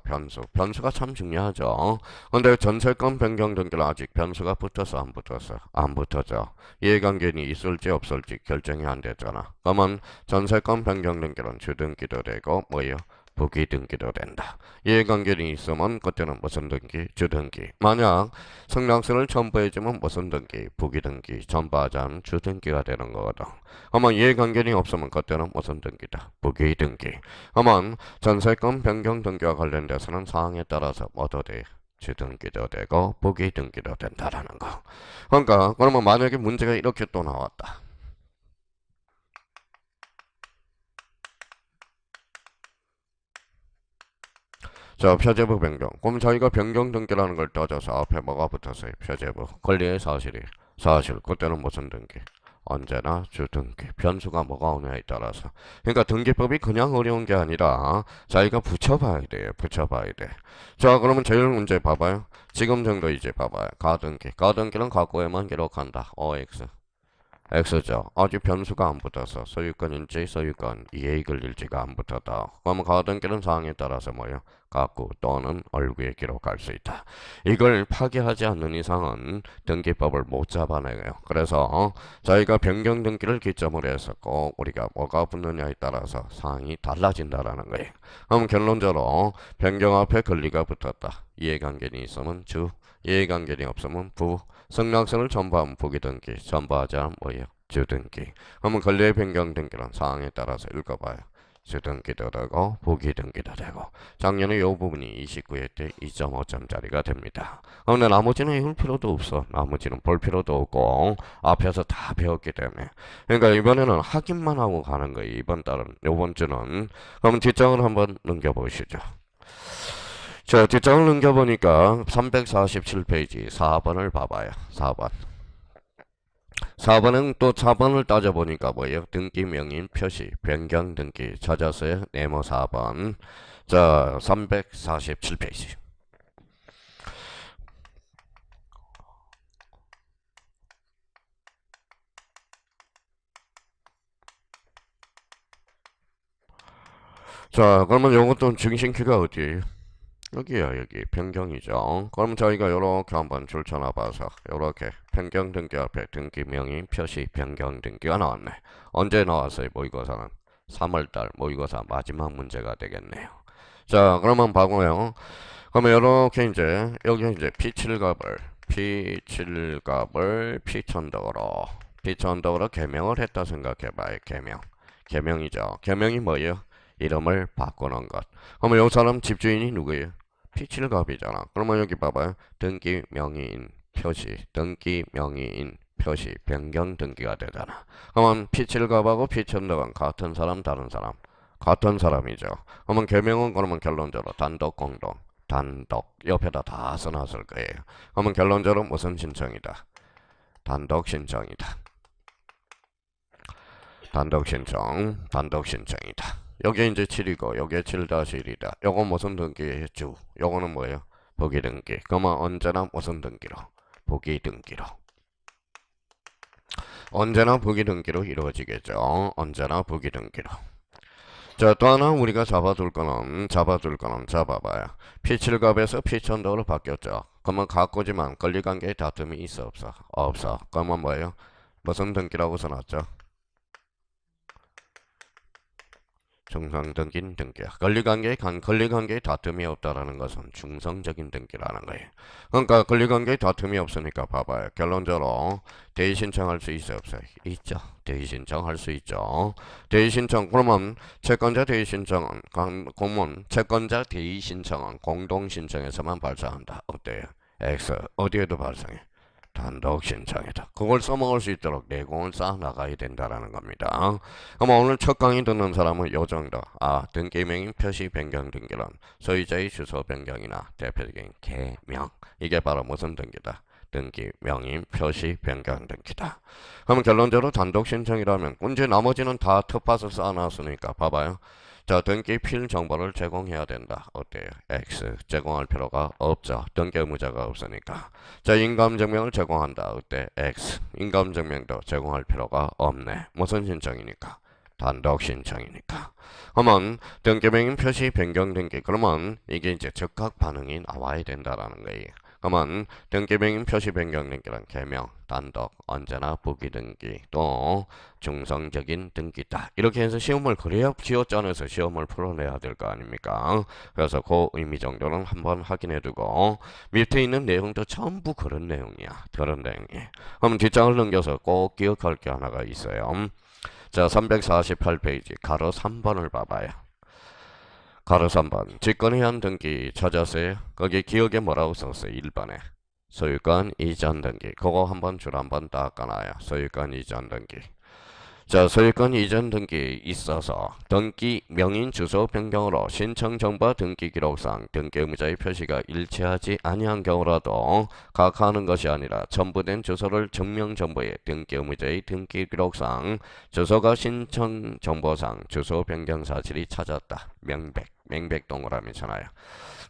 변수가 참 중요하죠. 근데 전세금 변경 등기는 아직 변수가 붙었어, 안 붙었어? 안 붙었죠. 이해관계는 있을지 없을지 결정이 안 됐잖아. 그러면 전세금 변경 등기는 주등기도 되고 뭐예요? 부기 등기도 된다. 이해관계는 있으면 그때는 무슨 등기? 주등기. 만약 성락서를 첨부해주면 무슨 등기? 부기 등기. 첨부하자면 주등기가 되는 거거든. 그러면 이해관계는 없으면 그때는 무슨 등기다? 부기 등기. 그러면 전세금 변경 등기와 관련돼서는 사항에 따라서 뭐도 돼? 주등기도 되고 부기 등기도 된다라는 거. 그러니까 그러면 만약에 문제가 이렇게 또 나왔다. 자, 표제부 변경. 그럼 저희가 변경 등기라는 걸 따져서 앞에 뭐가 붙었어요? 표제부. 권리의 사실. 그때는 무슨 등기? 언제나 주등기. 변수가 뭐가 오냐에 따라서. 그러니까 등기법이 그냥 어려운 게 아니라 자기가 붙여봐야 돼요. 붙여봐야 돼. 자, 그러면 제일 문제 봐봐요. 지금 정도 이제 봐봐요. 가등기. 가등기는 과거에만 기록한다. OX. X죠. 아직 변수가 안 붙어서 소유권인지 소유권 이해이글일지가 안 붙었다. 그러면 가등기는 사항에 따라서 뭐예요? 가구 또는 얼구에 기록할 수 있다. 이걸 파기하지 않는 이상은 등기법을 못 잡아내요. 그래서 저희가 변경 등기를 기점으로 해서 꼭 우리가 뭐가 붙느냐에 따라서 사항이 달라진다라는 거예요. 그럼 결론적으로 변경 앞에 권리가 붙었다. 이해관계는 있으면 주, 이해관계는 없으면 부. 승낙서를 첨부하면 부기등기, 첨부하지 않으면 뭐예요? 주등기. 그러면 권리의 변경 등기는 사항에 따라서 읽어봐요. 주등기도 되고 부기등기도 되고. 작년에 이 부분이 29회 때 2.5점짜리가 됩니다. 근데 나머지는 읽을 필요도 없어. 나머지는 볼 필요도 없고 앞에서 다 배웠기 때문에. 그러니까 이번에는 확인만 하고 가는 거예요. 이번 달은. 이번 주는. 그럼 뒷장을 한번 넘겨보시죠. 자, 뒷장을 넘겨보니까 347페이지 4번을 봐봐요. 4번. 4번은 또 4번을 따져보니까 뭐예요? 등기 명인 표시 변경 등기 찾았어요. 네모 4번. 자, 347페이지. 자, 그러면 요것도 증신키가 어디에요? 여기야, 여기 변경이죠. 그럼 저희가 이렇게 한번 줄쳐놔 봐서 이렇게 변경 등기 앞에 등기 명의 표시 변경 등기가 나왔네. 언제 나왔어요? 모의고사는 3월달 모의고사 마지막 문제가 되겠네요. 자, 그러면 봐봐요. 그러면 이렇게 이제 여기 이제 P7값을 P1000덕으로 개명을 했다 생각해봐요. 개명이죠. 개명이 뭐예요? 이름을 바꾸는 것. 그러면 이 사람 집주인이 누구예요? P7갑이잖아. 그러면 여기 봐봐요. 등기 명의인 표시, 등기 명의인 표시, 변경 등기가 되잖아. 그러면 P7갑하고 P1000덕은 같은 사람, 다른 사람? 같은 사람이죠. 그러면 개명은 그러면 결론적으로 단독, 공동, 단독 옆에다 다 써놨을 거예요. 그러면 결론적으로 무슨 신청이다? 단독 신청이다. 단독 신청이다. 여기 이제 7이고 여기에 7-1이다. 요거 무슨 등기예요? 주. 요거는 뭐예요? 부기등기. 그러면 언제나 무슨 등기로? 부기등기로. 언제나 부기등기로 이루어지겠죠. 언제나 부기등기로. 자, 또 하나 우리가 잡아둘 거는 잡아봐요. P7갑에서 P1000덕으로 바뀌었죠. 그러면 가꾸지만 권리관계의 다툼이 있어 없어? 없어. 그러면 뭐예요? 무슨 등기라고 써놨죠? 중성적인 등기야. 권리관계에 다툼이 없다라는 것은 중성적인 등기라는 거예요. 그러니까 권리관계에 다툼이 없으니까 봐봐요. 결론적으로 대의 신청할 수 있어 없어요? 있죠. 대의 신청할 수 있죠. 대의 신청 그러면 채권자 대의 신청은 공문 채권자 대의 신청은 공동 신청에서만 발생한다. 어때요? X 어디에도 발생해? 단독 신청이다. 그걸 써먹을 수 있도록 내공을 쌓아 나가야 된다라는 겁니다. 그럼 오늘 첫 강의 듣는 사람은 요 정도. 등기명인 표시 변경 등기론, 소유자의 주소 변경이나 대표적인 개명. 이게 바로 무슨 등기다? 등기명인 표시 변경 등기다. 그럼 결론적으로 단독 신청이라면 이제 나머지는 다 텃밭을 쌓아놨으니까 봐봐요. 자, 등기 필 정보를 제공해야 된다. 어때요? X 제공할 필요가 없죠. 등기 의무자가 없으니까. 자, 인감증명을 제공한다. 어때? X 인감증명도 제공할 필요가 없네. 무슨 신청이니까? 단독 신청이니까. 그러면 등기명인 표시 변경 등기. 그러면 이게 이제 즉각 반응이 나와야 된다라는 거예요. 그러면 등기명인 표시 변경 등기란 개명, 단독, 언제나 부기등기, 또 중성적인 등기다. 이렇게 해서 시험을 그래야 기어짜내서 시험을 풀어내야 될 거 아닙니까? 그래서 그 의미 정도는 한번 확인해두고 밑에 있는 내용도 전부 그런 내용이야. 그런 내용이에요. 그럼 뒷장을 넘겨서 꼭 기억할 게 하나가 있어요. 자, 348페이지 가로 3번을 봐봐요. 가로 3번 직권의한 등기 찾았어요? 거기 기억에 뭐라고 썼어요? 1번에 소유권 이전 등기. 그거 한번 줄 한번 닦아놔요. 소유권 이전 등기. 자, 소유권 이전 등기 있어서 등기 명인 주소 변경으로 신청 정보 등기 기록상 등기 의무자의 표시가 일치하지 아니한 경우라도 각하하는 것이 아니라 첨부된 주소를 증명 정보에 등기 의무자의 등기 기록상 주소가 신청 정보상 주소 변경 사실이 찾았다. 명백 동그라미잖아요.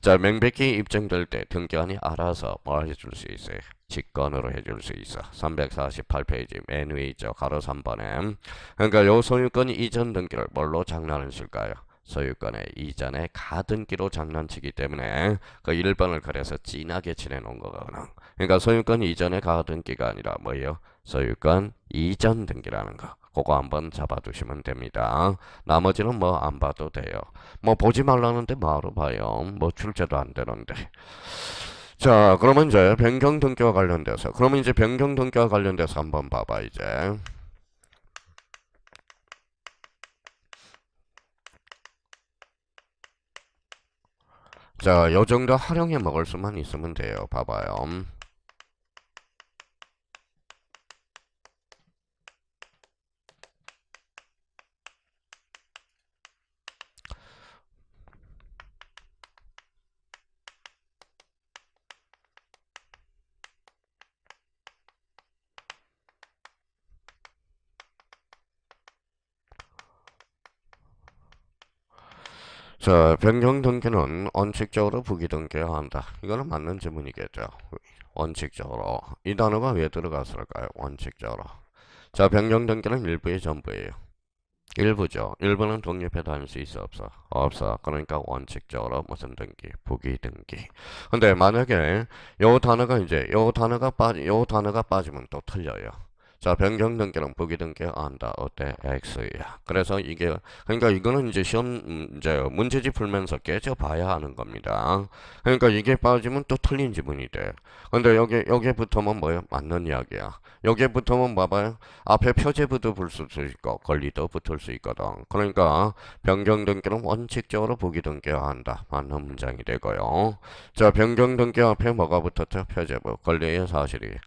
자, 명백히 입증될 때 등기관이 알아서 뭐 해줄 수 있어요? 직권으로 해줄 수 있어. 348페이지 맨 위에 있죠. 가로 3번에. 그러니까 요 소유권 이전 등기를 뭘로 장난하실까요? 소유권의 이전에 가등기로 장난치기 때문에 그 1번을 그래서 진하게 칠해놓은 거거든. 그러니까 소유권 이전의 가등기가 아니라 뭐예요? 소유권 이전 등기라는 거. 그거 한번 잡아두시면 됩니다. 나머지는 뭐 안 봐도 돼요. 뭐 보지 말라는데 뭐하러 봐요. 뭐 출제도 안 되는데. 자, 그러면 이제 변경 등기와 관련돼서 그러면 이제 변경 등기와 관련돼서 한번 봐봐 이제. 자, 요 정도 활용해 먹을 수만 있으면 돼요. 봐봐요. 자, 변경 등기는 원칙적으로 부기 등기해야 한다. 이거는 맞는 질문이겠죠. 원칙적으로. 이 단어가 왜 들어갔을까요? 원칙적으로. 자, 변경 등기는 일부의 전부예요. 일부죠. 일부는 독립해 다닐 수 있어 없어? 없어. 그러니까 원칙적으로 무슨 등기? 부기 등기. 근데 만약에 요 단어가 빠지면 또 틀려요. 자, 변경 등기는 부기 등기 한다. 어때? X야. 그래서 이게 그러니까 이거는 이제 이제 문제집 풀면서 깨져봐야 하는 겁니다. 그러니까 이게 빠지면 또 틀린 지문이 돼. 근데 여기에 붙으면 뭐예요? 맞는 이야기야. 여기에 붙으면 봐봐요. 앞에 표제부도 붙을 수 있고 권리도 붙을 수 있거든. 그러니까 변경 등기는 원칙적으로 부기 등기해야 한다. 맞는 문장이 되고요. 자, 변경 등기 앞에 뭐가 붙었죠? 표제부. 권리의 사실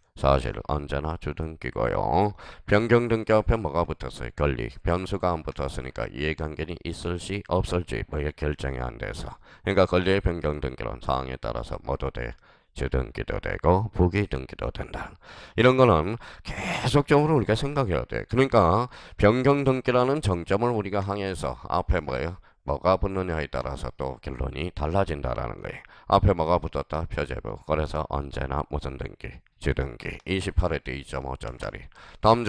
언제나 주등기고요. 변경 등기 앞에 뭐가 붙었어요? 권리. 변수가 안 붙었으니까 이해관계는 있을지 없을지 뭐에 결정이 안 돼서. 그러니까 권리의 변경 등기는 사항에 따라서 뭐도 돼. 주등기도 되고 부기등기도 된다. 이런 거는 계속적으로 우리가 생각해야 돼. 그러니까 변경 등기라는 정점을 우리가 향해서 앞에 뭐예요? 뭐가 붙느냐에 따라서 또 결론이 달라진다라는 거예요. 앞에 뭐가 붙었다? 표제부. 그래서 언제나 무슨 등기? 주등기. 28회 때 2.5점짜리. 다음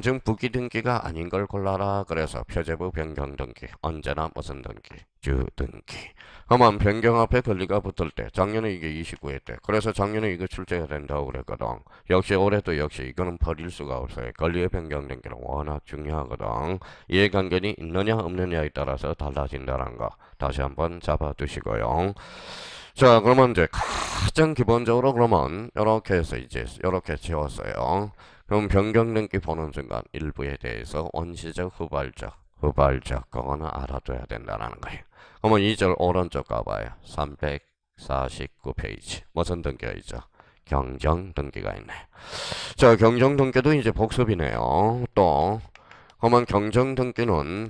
중 부기 등기가 아닌 걸 골라라. 그래서 표제부 변경 등기. 언제나 무슨 등기? 주등기. 그러면 변경 앞에 권리가 붙을 때 작년에 이게 29회 때 그래서 작년에 이거 출제가 된다고 그랬거든. 역시 올해도 역시 이거는 버릴 수가 없어요. 권리의 변경 등기는 워낙 중요하거든. 이해관계는 있느냐 없느냐에 따라서 달라진다는 거 다시 한번 잡아두시고요. 자, 그러면 이제 가장 기본적으로 그러면 이렇게 해서 이제 이렇게 지웠어요. 그럼 변경 등기 보는 순간 일부에 대해서 원시적 후발적 그거는 알아둬야 된다는 거예요. 그러면 2절 오른쪽 가봐요. 349페이지. 무슨 등기가 있죠? 경정 등기가 있네. 자, 경정 등기도 이제 복습이네요. 또, 그러면 경정 등기는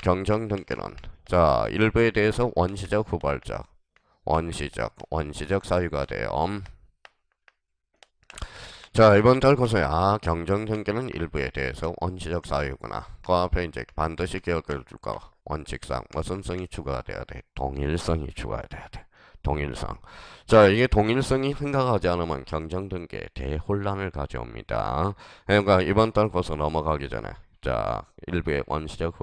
자, 일부에 대해서 원시적 사유가 돼요. 자, 이번 달 고소에 경정 등기는 일부에 대해서 원시적 사유구나. 그 앞에 이제 반드시 기억해 줄 거. 원칙상 무슨 성이 추가가 돼야 돼? 동일성이 추가가 돼야 돼. 동일성. 자, 이게 동일성이 생각하지 않으면 경정 등기에 대혼란을 가져옵니다. 그러니까 이번 달 고소 넘어가기 전에 자, 일부의 원시적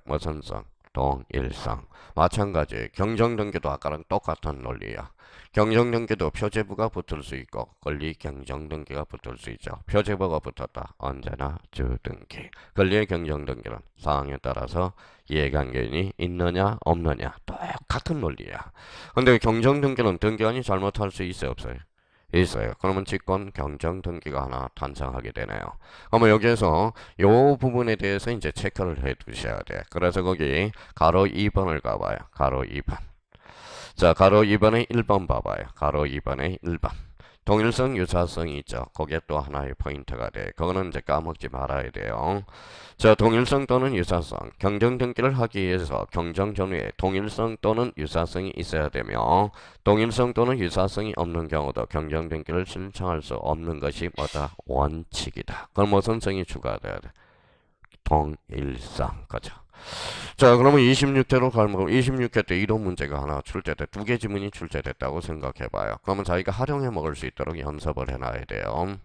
무슨 성? 동일성. 마찬가지 경정등기도 아까랑 똑같은 논리야. 경정등기도 표제부가 붙을 수 있고 권리 경정등기가 붙을 수 있죠. 표제부가 붙었다. 언제나 주등기. 권리의 경정등기는 사항에 따라서 이해관계인이 있느냐 없느냐 똑같은 논리야. 근데 경정등기는 등기관이 잘못할 수 있어요 없어요? 있어요. 그러면 직권 경정 등기가 하나 탄생하게 되네요. 그러면 여기에서 요 부분에 대해서 이제 체크를 해 두셔야 돼. 그래서 거기 가로 2번을 가봐요. 가로 2번. 자, 가로 2번에 1번 봐봐요. 가로 2번에 1번. 동일성, 유사성이 있죠. 그게 또 하나의 포인트가 돼. 그거는 이제 까먹지 말아야 돼요. 자, 동일성 또는 유사성. 경정 등기를 하기 위해서 경정 전후에 동일성 또는 유사성이 있어야 되며, 동일성 또는 유사성이 없는 경우도 경정 등기를 신청할 수 없는 것이 뭐다? 원칙이다. 그럼 무슨 성이 추가돼야 돼? 동일성. 그죠? 자, 그러면 26회로 가면 26회 때 이런 문제가 하나 출제돼. 두 개 지문이 출제됐다고 생각해봐요. 그러면 자기가 활용해 먹을 수 있도록 연습을 해놔야 돼요.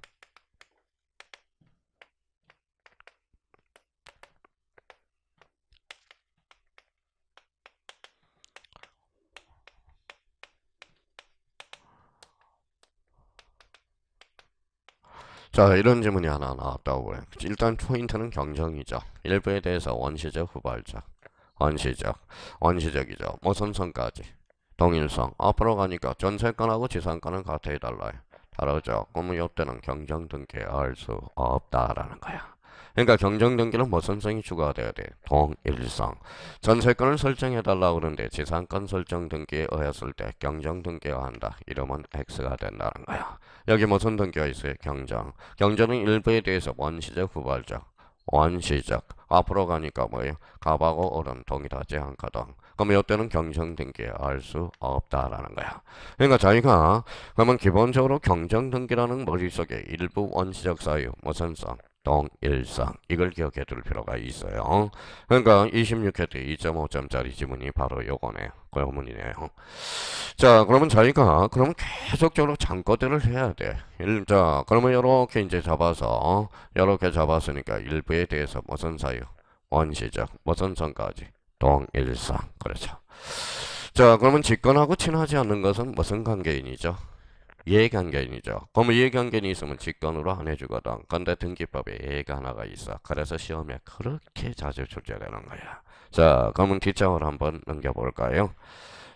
자, 이런 질문이 하나 나왔다고 그래. 일단 포인트는 경정이죠. 일부에 대해서 원시적, 후발적. 원시적, 원시적이죠. 무슨 성까지? 동일성. 앞으로 가니까 전세권하고 지상권은 같아 달라요. 다르죠. 그러면 이때는 경정 등기에 할 수 없다라는 거야. 그러니까 경정 등기는 무슨 성이 추가돼야 돼? 동일성. 전세권을 설정해 달라고 그러는데 지상권 설정 등기에 의했을 때 경정 등기화 한다. 이러면 X가 된다는 거야. 여기 무슨 등기가 있어요? 경정. 경정은 일부에 대해서 원시적, 후발적. 원시적. 앞으로 가니까 뭐예요? 갑하고 을은 동일하지 않거든. 그럼 이때는 경정 등기에 할 수 없다라는 거야. 그러니까 자기가 그러면 기본적으로 경정 등기라는 머릿속에 일부 원시적 사유, 무슨 성? 동일성. 이걸 기억해 둘 필요가 있어요. 그러니까 26회 때 2.5점짜리 지문이 바로 요거네요. 그 문이네요. 자, 그러면 자기가 그러면 계속적으로 잠꼬대를 해야 돼. 자, 그러면 이렇게 이제 잡아서 이렇게 잡았으니까 일부에 대해서 무슨 사유? 원시적. 무슨 성까지? 동일성. 그렇죠. 자, 그러면 직권하고 친하지 않는 것은 무슨 관계인이죠? 이해관계인이죠. 그러면 이해관계인이 있으면 직권으로 안 해주거든. 근데 등기법에 예가 하나가 있어. 그래서 시험에 그렇게 자주 출제되는 거야. 자, 그러면 뒷장을 한번 넘겨볼까요?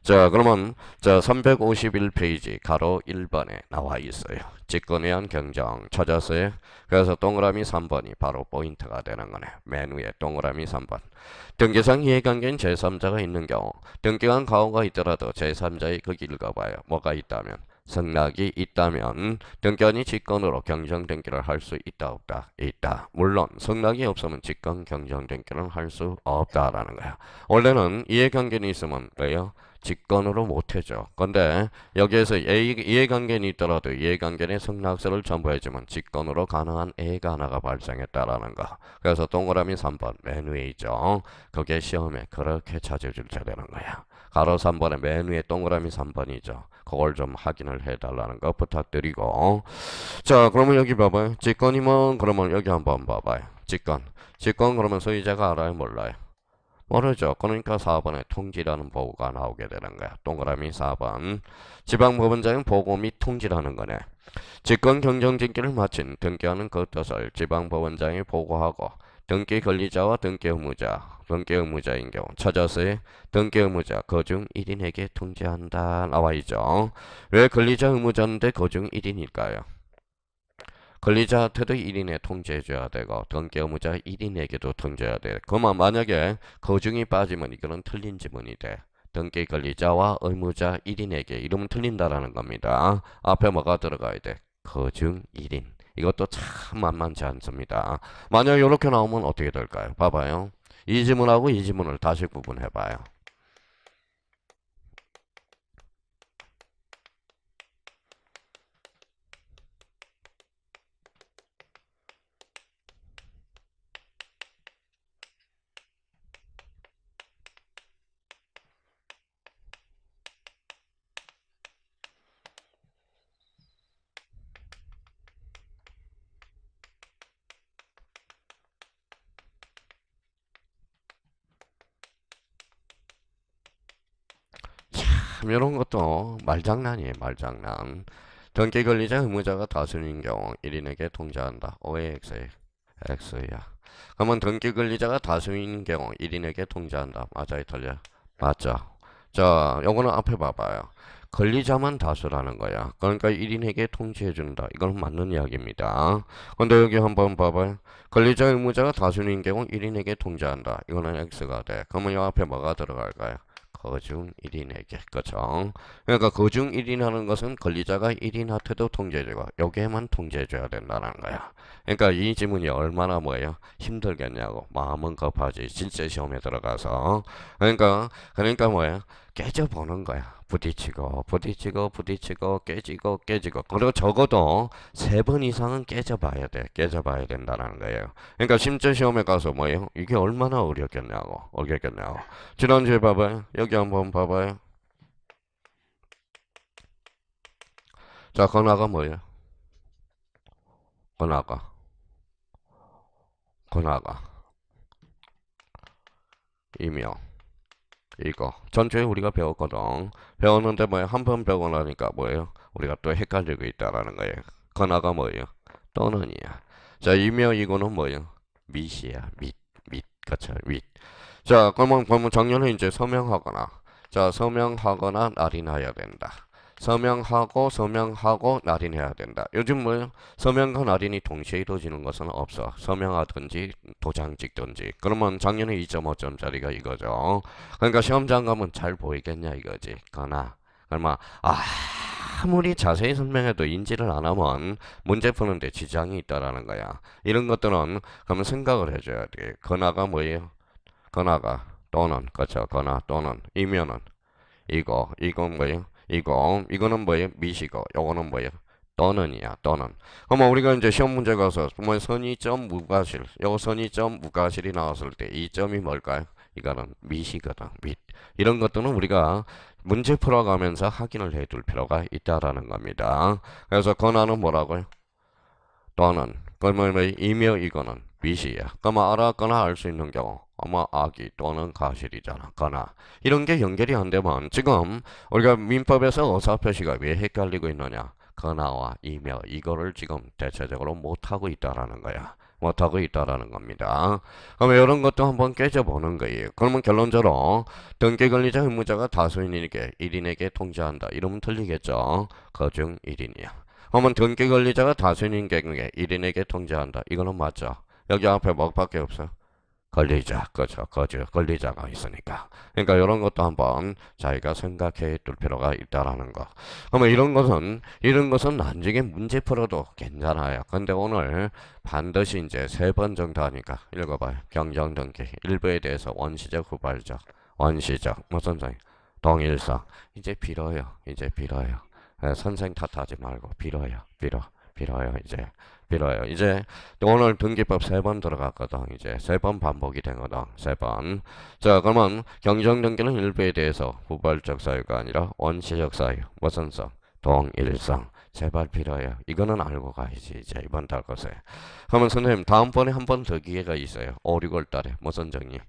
자, 그러면 자 351페이지 가로 1번에 나와 있어요. 직권에 의한 경정 찾았어요? 그래서 동그라미 3번이 바로 포인트가 되는 거네. 맨 위에 동그라미 3번. 등기상 이해관계인 제3자가 있는 경우 등기관 가오가 있더라도 제3자의 거기 읽어봐요. 뭐가 있다면? 승낙이 있다면 등기관이 직권으로 경정 등기를 할 수 있다 없다? 있다. 물론 승낙이 없으면 직권 경정 등기를 할 수 없다라는 거야. 원래는 이해관계는 있으면 왜요? 직권으로 못해죠. 근데 여기에서 이해관계는 있더라도 이해관계의 승낙서를 첨부해주면 직권으로 가능한 A가 하나가 발생했다라는 거. 그래서 동그라미 3번 맨 위에 있죠. 그게 시험에 그렇게 자주 출제되는 거야. 가로 3번에 맨 위에 동그라미 3번이죠. 그걸 좀 확인을 해달라는 거 부탁드리고. 자, 그러면 여기 봐봐요. 직권이면 그러면 여기 한번 봐봐요. 직권. 직권 그러면 소유자가 알아요? 몰라요? 모르죠. 그러니까 4번에 통지라는 보고가 나오게 되는 거야. 동그라미 4번. 지방법원장은 보고 및 통지라는 거네. 직권 경정 등기를 마친 등기하는 그 뜻을 지방법원장이 보고하고 등기 권리자와 등기 의무자인 경우 찾아서의 등기 의무자 그중 1인에게 통지한다 나와 있죠. 왜 권리자 의무자인데 그중 1인일까요? 권리자한테도 1인에 통지해줘야 되고 등기 의무자 1인에게도 통지해야 돼. 그러면 만약에 그중이 빠지면 이거는 틀린 지문이 돼. 등기 권리자와 의무자 1인에게 이러면 틀린다라는 겁니다. 앞에 뭐가 들어가야 돼? 그중 1인. 이것도 참 만만치 않습니다. 만약 이렇게 나오면 어떻게 될까요? 봐봐요. 이 지문하고 이 지문을 다시 구분해봐요. 참 이런 것도 말장난이에요. 말장난. 등기 권리자 의무자가 다수인 경우 1인에게 통지한다. 오해 X야. 그러면 등기 권리자가 다수인 경우 1인에게 통지한다. 맞아요, 틀려요? 맞죠. 자, 요거는 앞에 봐봐요. 권리자만 다수라는 거야. 그러니까 1인에게 통지해준다. 이건 맞는 이야기입니다. 근데 여기 한번 봐봐요. 권리자 의무자가 다수인 경우 1인에게 통지한다. 이거는 X가 돼. 그러면 이 앞에 뭐가 들어갈까요? 그중 1인에게. 그죠? 그러니까 그중 1인하는 것은 권리자가 1인한테도 통제되고 여기에만 통제해줘야 된다는 거야. 그러니까 이 지문이 얼마나 뭐예요? 힘들겠냐고. 마음은 급하지. 실제 시험에 들어가서. 그러니까 뭐예요? 깨져보는 거야. 부딪히고 부딪히고 부딪히고 깨지고 깨지고. 그리고 적어도 3번 이상은 깨져봐야 돼. 깨져봐야 된다는 거예요. 그러니까 실제 시험에 가서 뭐예요? 이게 얼마나 어렵겠냐고. 지난주에 봐봐요. 여기 한번 봐봐요. 자, 건화가 뭐예요? 건화가. 건화가. 이명. 이거. 전주에 우리가 배웠거든. 배웠는데 뭐예요? 한 번 배우고 나니까 뭐예요? 우리가 또 헷갈리고 있다라는 거예요. 건화가 뭐예요? 떠는이야. 자, 이명 이거는 뭐예요? 밑이야. 밑. 그쵸? 밑. 자, 그러면 작년에 이제 서명하거나. 자, 서명하거나 날인해야 된다. 서명하고 날인해야 된다. 요즘 뭐예요? 서명과 날인이 동시에 이루어지는 것은 없어. 서명하든지 도장 찍든지. 그러면 작년에 2.5점짜리가 이거죠. 그러니까 시험장 가면 잘 보이겠냐 이거지. 그러면 아무리 자세히 설명해도 인지를 안 하면 문제 푸는데 지장이 있다라는 거야. 이런 것들은 그러면 생각을 해줘야 돼. 건화가 뭐예요? 건화가 또는 그렇죠. 건화 또는 이면은 이건 뭐예요? 이거는 뭐예요? 미시고 요거는 뭐예요? 또는이야. 또는. 그러면 우리가 이제 시험 문제 가서 뭐 선의점 무과실 요거 선의점 무과실이 나왔을 때 이 점이 뭘까요? 이거는 밑이거든. 밑. 이런 것들은 우리가 문제 풀어가면서 확인을 해둘 필요가 있다라는 겁니다. 그래서 건화는 뭐라고요? 또는. 그러면 뭐 이며 이거는 밑이야. 그러면 알았거나 알 수 있는 경우 아마 악이 또는 가실이잖아. 거나. 이런 게 연결이 안 되면 지금 우리가 민법에서 어사표시가 왜 헷갈리고 있느냐. 거나와 이며 이거를 지금 대체적으로 못하고 있다라는 거야. 못하고 있다라는 겁니다. 그러면 이런 것도 한번 깨져보는 거예요. 그러면 결론적으로 등기권리자 의무자가 다수인에게 1인에게 통제한다. 이러면 틀리겠죠. 그중 1인이야. 그러면 등기권리자가 다수인인 경우에 1인에게 통제한다. 이거는 맞죠. 여기 앞에 뭐밖에 없어? 권리자, 그죠? 권리자가 있으니까. 그러니까 이런 것도 한번 자기가 생각해 둘 필요가 있다라는 거. 그러면 이런 것은 나중에 문제 풀어도 괜찮아요. 근데 오늘 반드시 이제 3번 정도 하니까 읽어봐요. 경정등기. 일부에 대해서 원시적, 후발적. 원시적, 무슨 소리? 동일성. 이제 빌어요. 선생 탓하지 말고 빌어요. 빌어요. 이제 오늘 등기법 3번 들어갔거든. 이제 3번 반복이 되거든. 3번. 자, 그러면 경정등기는 일부에 대해서 후발적 사유가 아니라 원시적 사유. 무슨 성? 동일성. 제발 빌어요. 이거는 알고 가야지. 이제 이번 달 것에. 그러면 선생님 다음번에 한 번 더 기회가 있어요. 5, 6월 달에. 무슨 정리?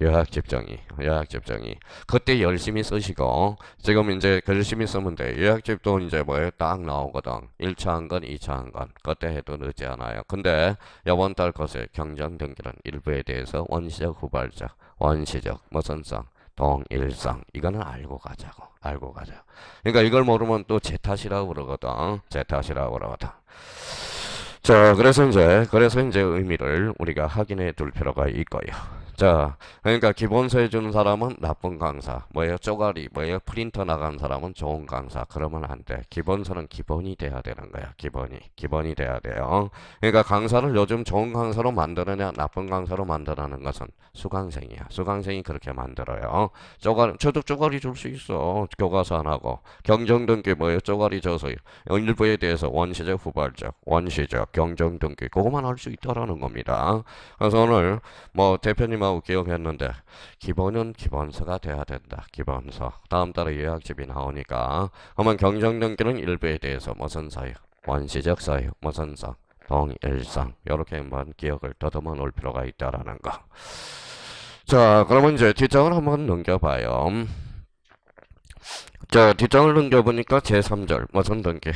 요약집정이. 그때 열심히 쓰시고, 지금 이제 열심히 쓰면 돼. 요약집도 이제 뭐예요? 딱 나오거든. 1차 한 건, 2차 한 건. 그때 해도 늦지 않아요. 근데, 이번 달 것에 경정등기는 일부에 대해서 원시적, 후발적, 원시적, 무슨성, 동일성. 이거는 알고 가자고. 그러니까 이걸 모르면 또 제 탓이라고 그러거든. 자, 그래서 이제 의미를 우리가 확인해 둘 필요가 있고요. 자, 그러니까 기본서 해주는 사람은 나쁜 강사, 쪼가리, 프린터 나간 사람은 좋은 강사. 그러면 안 돼. 기본서는 기본이 돼야 되는 거야. 기본이 돼야 돼요. 그러니까 강사를 요즘 좋은 강사로 만드느냐, 나쁜 강사로 만드는 것은 수강생이야. 수강생이 그렇게 만들어요. 저도 쪼가리 줄 수 있어. 교과서 안 하고. 경정등기 쪼가리 줘서 일부에 대해서 원시적, 후발적, 경정등기 그것만 할 수 있다라는 겁니다. 그래서 오늘 대표님하고 기억했는데 기본은 기본서가 돼야 된다. 기본서. 다음 달에 요약집이 나오니까 그러면 경정등기는 일부에 대해서 무슨 사유? 원시적 사유. 무슨 성? 동일성. 이렇게 한번 기억을 더듬어 놓을 필요가 있다라는 거. 자, 그러면 이제 뒷장을 한번 넘겨봐요. 자, 뒷장을 넘겨보니까 제3절 무슨 등기?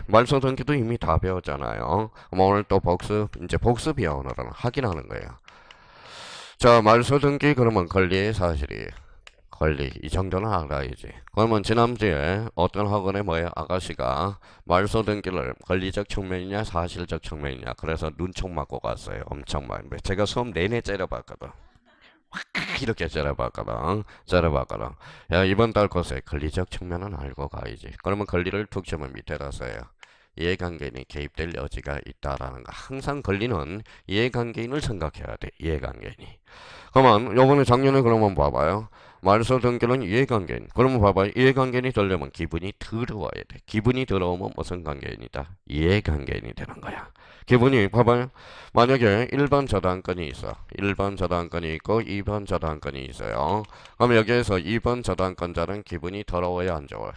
말소등기도 이미 다 배웠잖아요. 오늘 또 복습이야. 오늘은 확인하는 거예요. 자, 말소등기 그러면 권리의 사실이 권리 이 정도는 알아야지. 그러면 지난주에 어떤 학원에 아가씨가 말소등기를 권리적 측면이냐 사실적 측면이냐 그래서 눈총 맞고 갔어요. 엄청 많이. 제가 수업 내내 째려봤거든. 이렇게 째려봤거든. 째려봤거든. 야, 이번 달 것의 권리적 측면은 알고 가야지. 그러면 권리를 툭치면 밑에다 써요. 이해관계인이 개입될 여지가 있다라는 거. 항상 권리는 이해관계인을 생각해야 돼. 이해관계인이. 그러면 요번에 작년에 그러면 봐봐요. 말소 등기는 이해관계인. 그러면 봐봐요. 이해관계인이 되려면 기분이 더러워야 돼. 기분이 더러우면 무슨 관계인이다? 이해관계인이 되는 거야. 기분이 봐봐요. 만약에 1번 저당권이 있어. 1번 저당권이 있고 2번 저당권이 있어요. 그럼 여기에서 2번 저당권자는 기분이 더러워야 안 좋아요?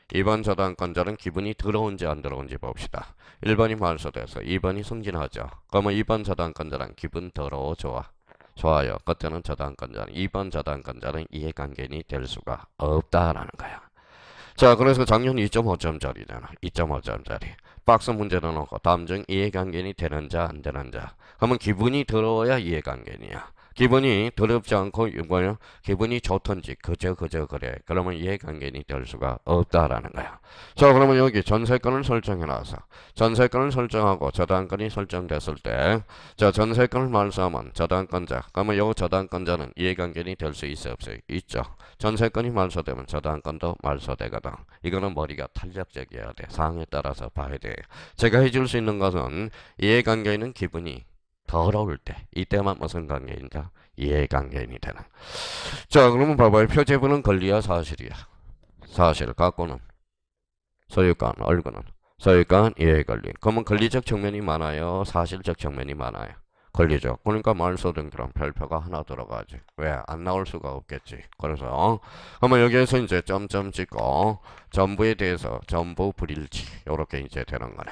2번 저당권자는 기분이 더러운지 안 더러운지 봅시다. 1번이 말소돼서 2번이 승진하죠. 그러면 2번 저당권자는 기분 더러워 좋아? 좋아요. 그때는 저당권자는 2번 저당권자는 이해관계인이 될 수가 없다라는 거야. 자, 그래서 작년 2.5점짜리잖아. 2.5점짜리. 박스 문제로 놓고 다음 중 이해관계인이 되는 자, 안 되는 자. 그러면 기분이 더러워야 이해관계인이야. 기분이 더럽지 않고 뭐요? 기분이 좋던지 그저 그래. 그러면 이해관계인이 될 수가 없다라는 거야. 자, 그러면 여기 전세권을 설정해 놔서 전세권을 설정하고 저당권이 설정됐을 때, 자, 전세권을 말소하면 저당권자. 그러면 요 저당권자는 이해관계인이 될 수 있어 없어요? 있죠. 전세권이 말소되면 저당권도 말소되거든. 이거는 머리가 탄력적이어야 돼. 상황에 따라서 봐야 돼. 제가 해줄 수 있는 것은 이해관계인은 기분이 더러울 때, 이때만 무슨 관계인가? 이해관계인이 되는. 자, 그러면 봐봐요. 표제부는 권리야, 사실이야? 사실 갖고는 소유권, 얼구는 소유권, 이해권리. 그러면 권리적 측면이 많아요, 사실적 측면이 많아요? 권리적. 그러니까 말소된 그런 별표가 하나 들어가지. 왜? 안 나올 수가 없겠지. 그래서 그러면 여기에서 이제 점점 찍고 전부에 대해서 전부 불일치 요렇게 이제 되는 거네.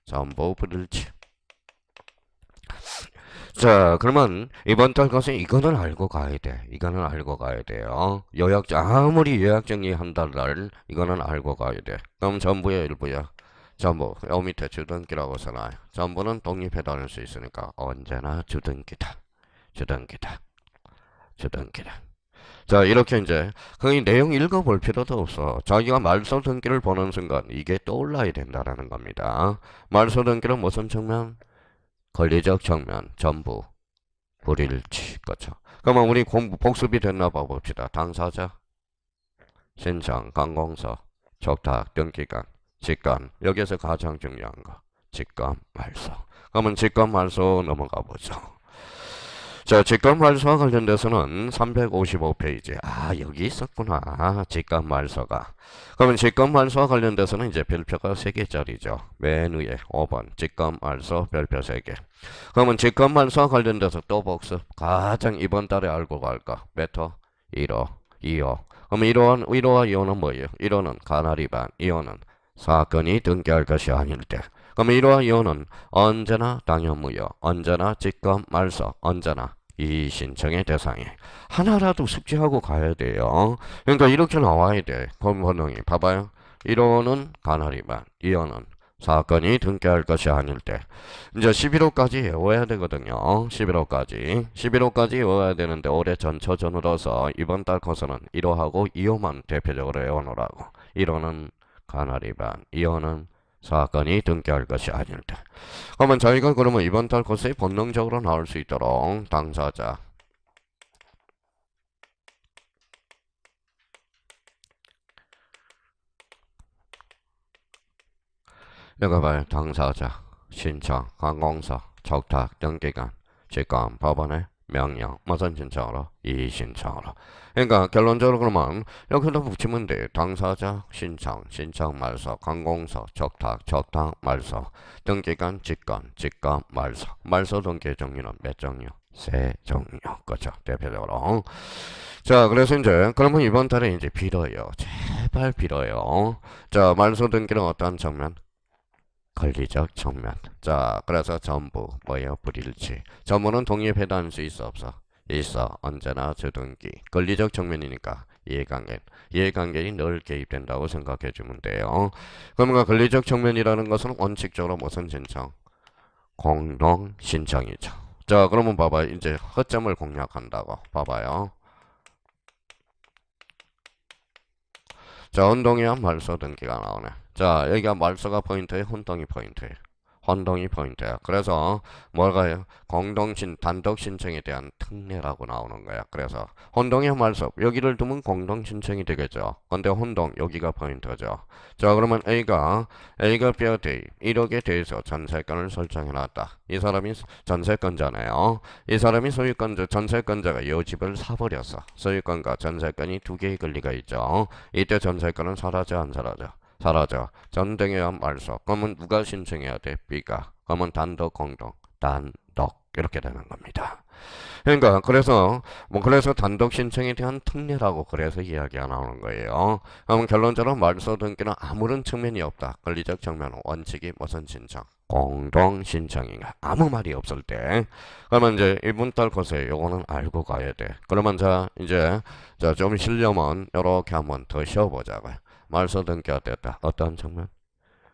전부 불일치. 자, 그러면 이번 달 것은 이거는 알고 가야 돼. 이거는 알고 가야 돼요. 아무리 요약 정리한다를 이거는 알고 가야 돼. 그럼 전부의 일부야. 전부. 요 밑에 주등기라고 써놔요. 전부는 독립해 다닐 수 있으니까 언제나 주등기다. 주등기다. 주등기다. 자, 이렇게 이제 그 내용 읽어볼 필요도 없어. 자기가 말소 등기를 보는 순간 이게 떠올라야 된다라는 겁니다. 말소 등기는 무슨 측면? 권리적 측면, 전부. 불일치. 그렇죠. 그러면 우리 복습이 됐나 봐 봅시다. 당사자, 신청, 관공서, 적탁, 등기관, 직관. 여기에서 가장 중요한 거. 직관, 말소. 그러면 직관, 말소 넘어가 보죠. 자, 직관 말소와 관련돼서는 355페이지. 아, 여기 있었구나. 직관 말소가. 그러면 직관 말소와 관련돼서는 이제 별표가 3개짜리죠. 맨 위에 5번. 직관 말소 별표 3개. 그러면 직관 말소와 관련돼서 또 복습. 가장 이번 달에 알고 갈까? 메터 1호, 2호. 그러면 1호와 2호는 뭐예요? 1호는 가나리 반, 2호는 사건이 등기할 것이 아닐 때. 그럼 1호와 2호는 언제나 당연무효, 언제나 직권 말소, 언제나 이 신청의 대상에 하나라도 숙지하고 가야 돼요. 그러니까 이렇게 나와야 돼. 법원이 봐봐요. 1호는 가나리만, 2호는 사건이 등기할 것이 아닐 때. 이제 11호까지 외워야 되거든요. 11호까지. 11호까지 외워야 되는데 올해 전처전으로서 이번 달 코스는 1호하고 2호만 대표적으로 외워놓으라고. 1호는 가나리 반, 2호는 사건이 등기할 것이 아닐 때. 그러면 저희가 그러면 이번 달 코스에 본능적으로 나올 수 있도록 당사자, 여기 봐요. 당사자, 신청, 관공서, 적탁, 등기관, 직권, 법원의 명령, 무슨 신청으로? 이의신청으로. 그러니까 결론적으로 그러면 여기다 붙이면 돼. 당사자, 신청, 신청 말소, 관공서, 적탁, 적탁 말소, 등기관, 직권, 직권 말소. 말소 등기 종류는 몇 종류? 세 종류. 그렇죠. 대표적으로. 자, 그래서 이제 그러면 이번 달에 이제 빌어요. 제발 빌어요. 자, 말소 등기는 어떤 측면? 권리적 측면. 자, 그래서 전부 뭐예요? 불일치. 전부는 독립해 다닐 수 있어 없어? 있어. 언제나 주등기. 권리적 측면이니까 이해관계. 이해관계이 늘 개입된다고 생각해 주면 돼요. 그러면 권리적 측면이라는 것은 원칙적으로 무슨 신청? 공동 신청이죠. 자, 그러면 봐봐요. 이제 허점을 공략한다고. 봐봐요. 자, 운동이야 말소 등기가 나오네. 자, 여기가 말소가 포인트에 혼동이 포인트에. 혼동이 포인트야. 그래서 뭘까요? 단독 신청에 대한 특례라고 나오는 거야. 그래서 혼동의 말소 여기를 두면 공동 신청이 되겠죠. 근데 혼동 여기가 포인트죠. 자, 그러면 A가 B한테 1억에 대해서 전세권을 설정해놨다. 이 사람이 전세권자네요. 이 사람이 소유권자, 전세권자가 이 집을 사버렸어. 소유권과 전세권이 두 개의 권리가 있죠. 이때 전세권은 사라져 안 사라져? 사라져. 전등에 의한 말소. 그러면 누가 신청해야 돼? B가. 그러면 단독, 공동, 단독 이렇게 되는 겁니다. 그러니까 그래서 단독 신청에 대한 특례라고 그래서 이야기가 나오는 거예요. 그러면 결론적으로 말소 등기는 아무런 측면이 없다. 권리적 측면은 원칙이 무슨 신청? 공동 신청인가? 아무 말이 없을 때. 그러면 이제 이분들 것에 요거는 알고 가야 돼. 그러면 이제 좀 쉬려면 요렇게 한번 더 쉬어보자고요. 말소 등기가 됐다. 어떤 측면?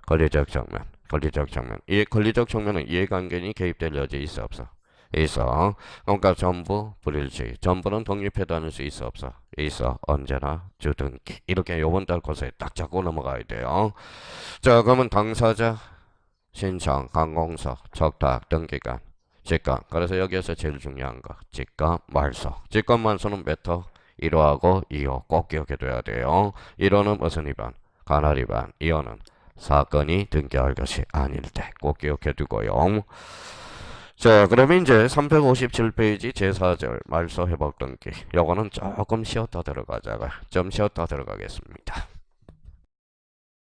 권리적 측면. 권리적 측면. 이 권리적 측면은 이해관계인이 개입될 여지 있어 없어? 있어. 그러니까 전부 불일치. 전부는 독립해도 않을 수 있어 없어? 있어. 언제나 주등기. 이렇게 요번 달 것에 딱 잡고 넘어가야 돼요. 자, 그러면 당사자 신청, 관공서, 적탁, 등기관, 직권. 그래서 여기에서 제일 중요한 거 직권 말소. 직권 말소는 몇 호? 1호하고 2호 꼭 기억해둬야 돼요. 1호는 무슨 위반? 관할 위반. 2호는 사건이 등기할 것이 아닐 때 꼭 기억해두고요. 자, 그러면 이제 357페이지 제4절 말소 회복 등기. 요거는 조금 쉬었다 들어가자고요. 좀 쉬었다 들어가겠습니다.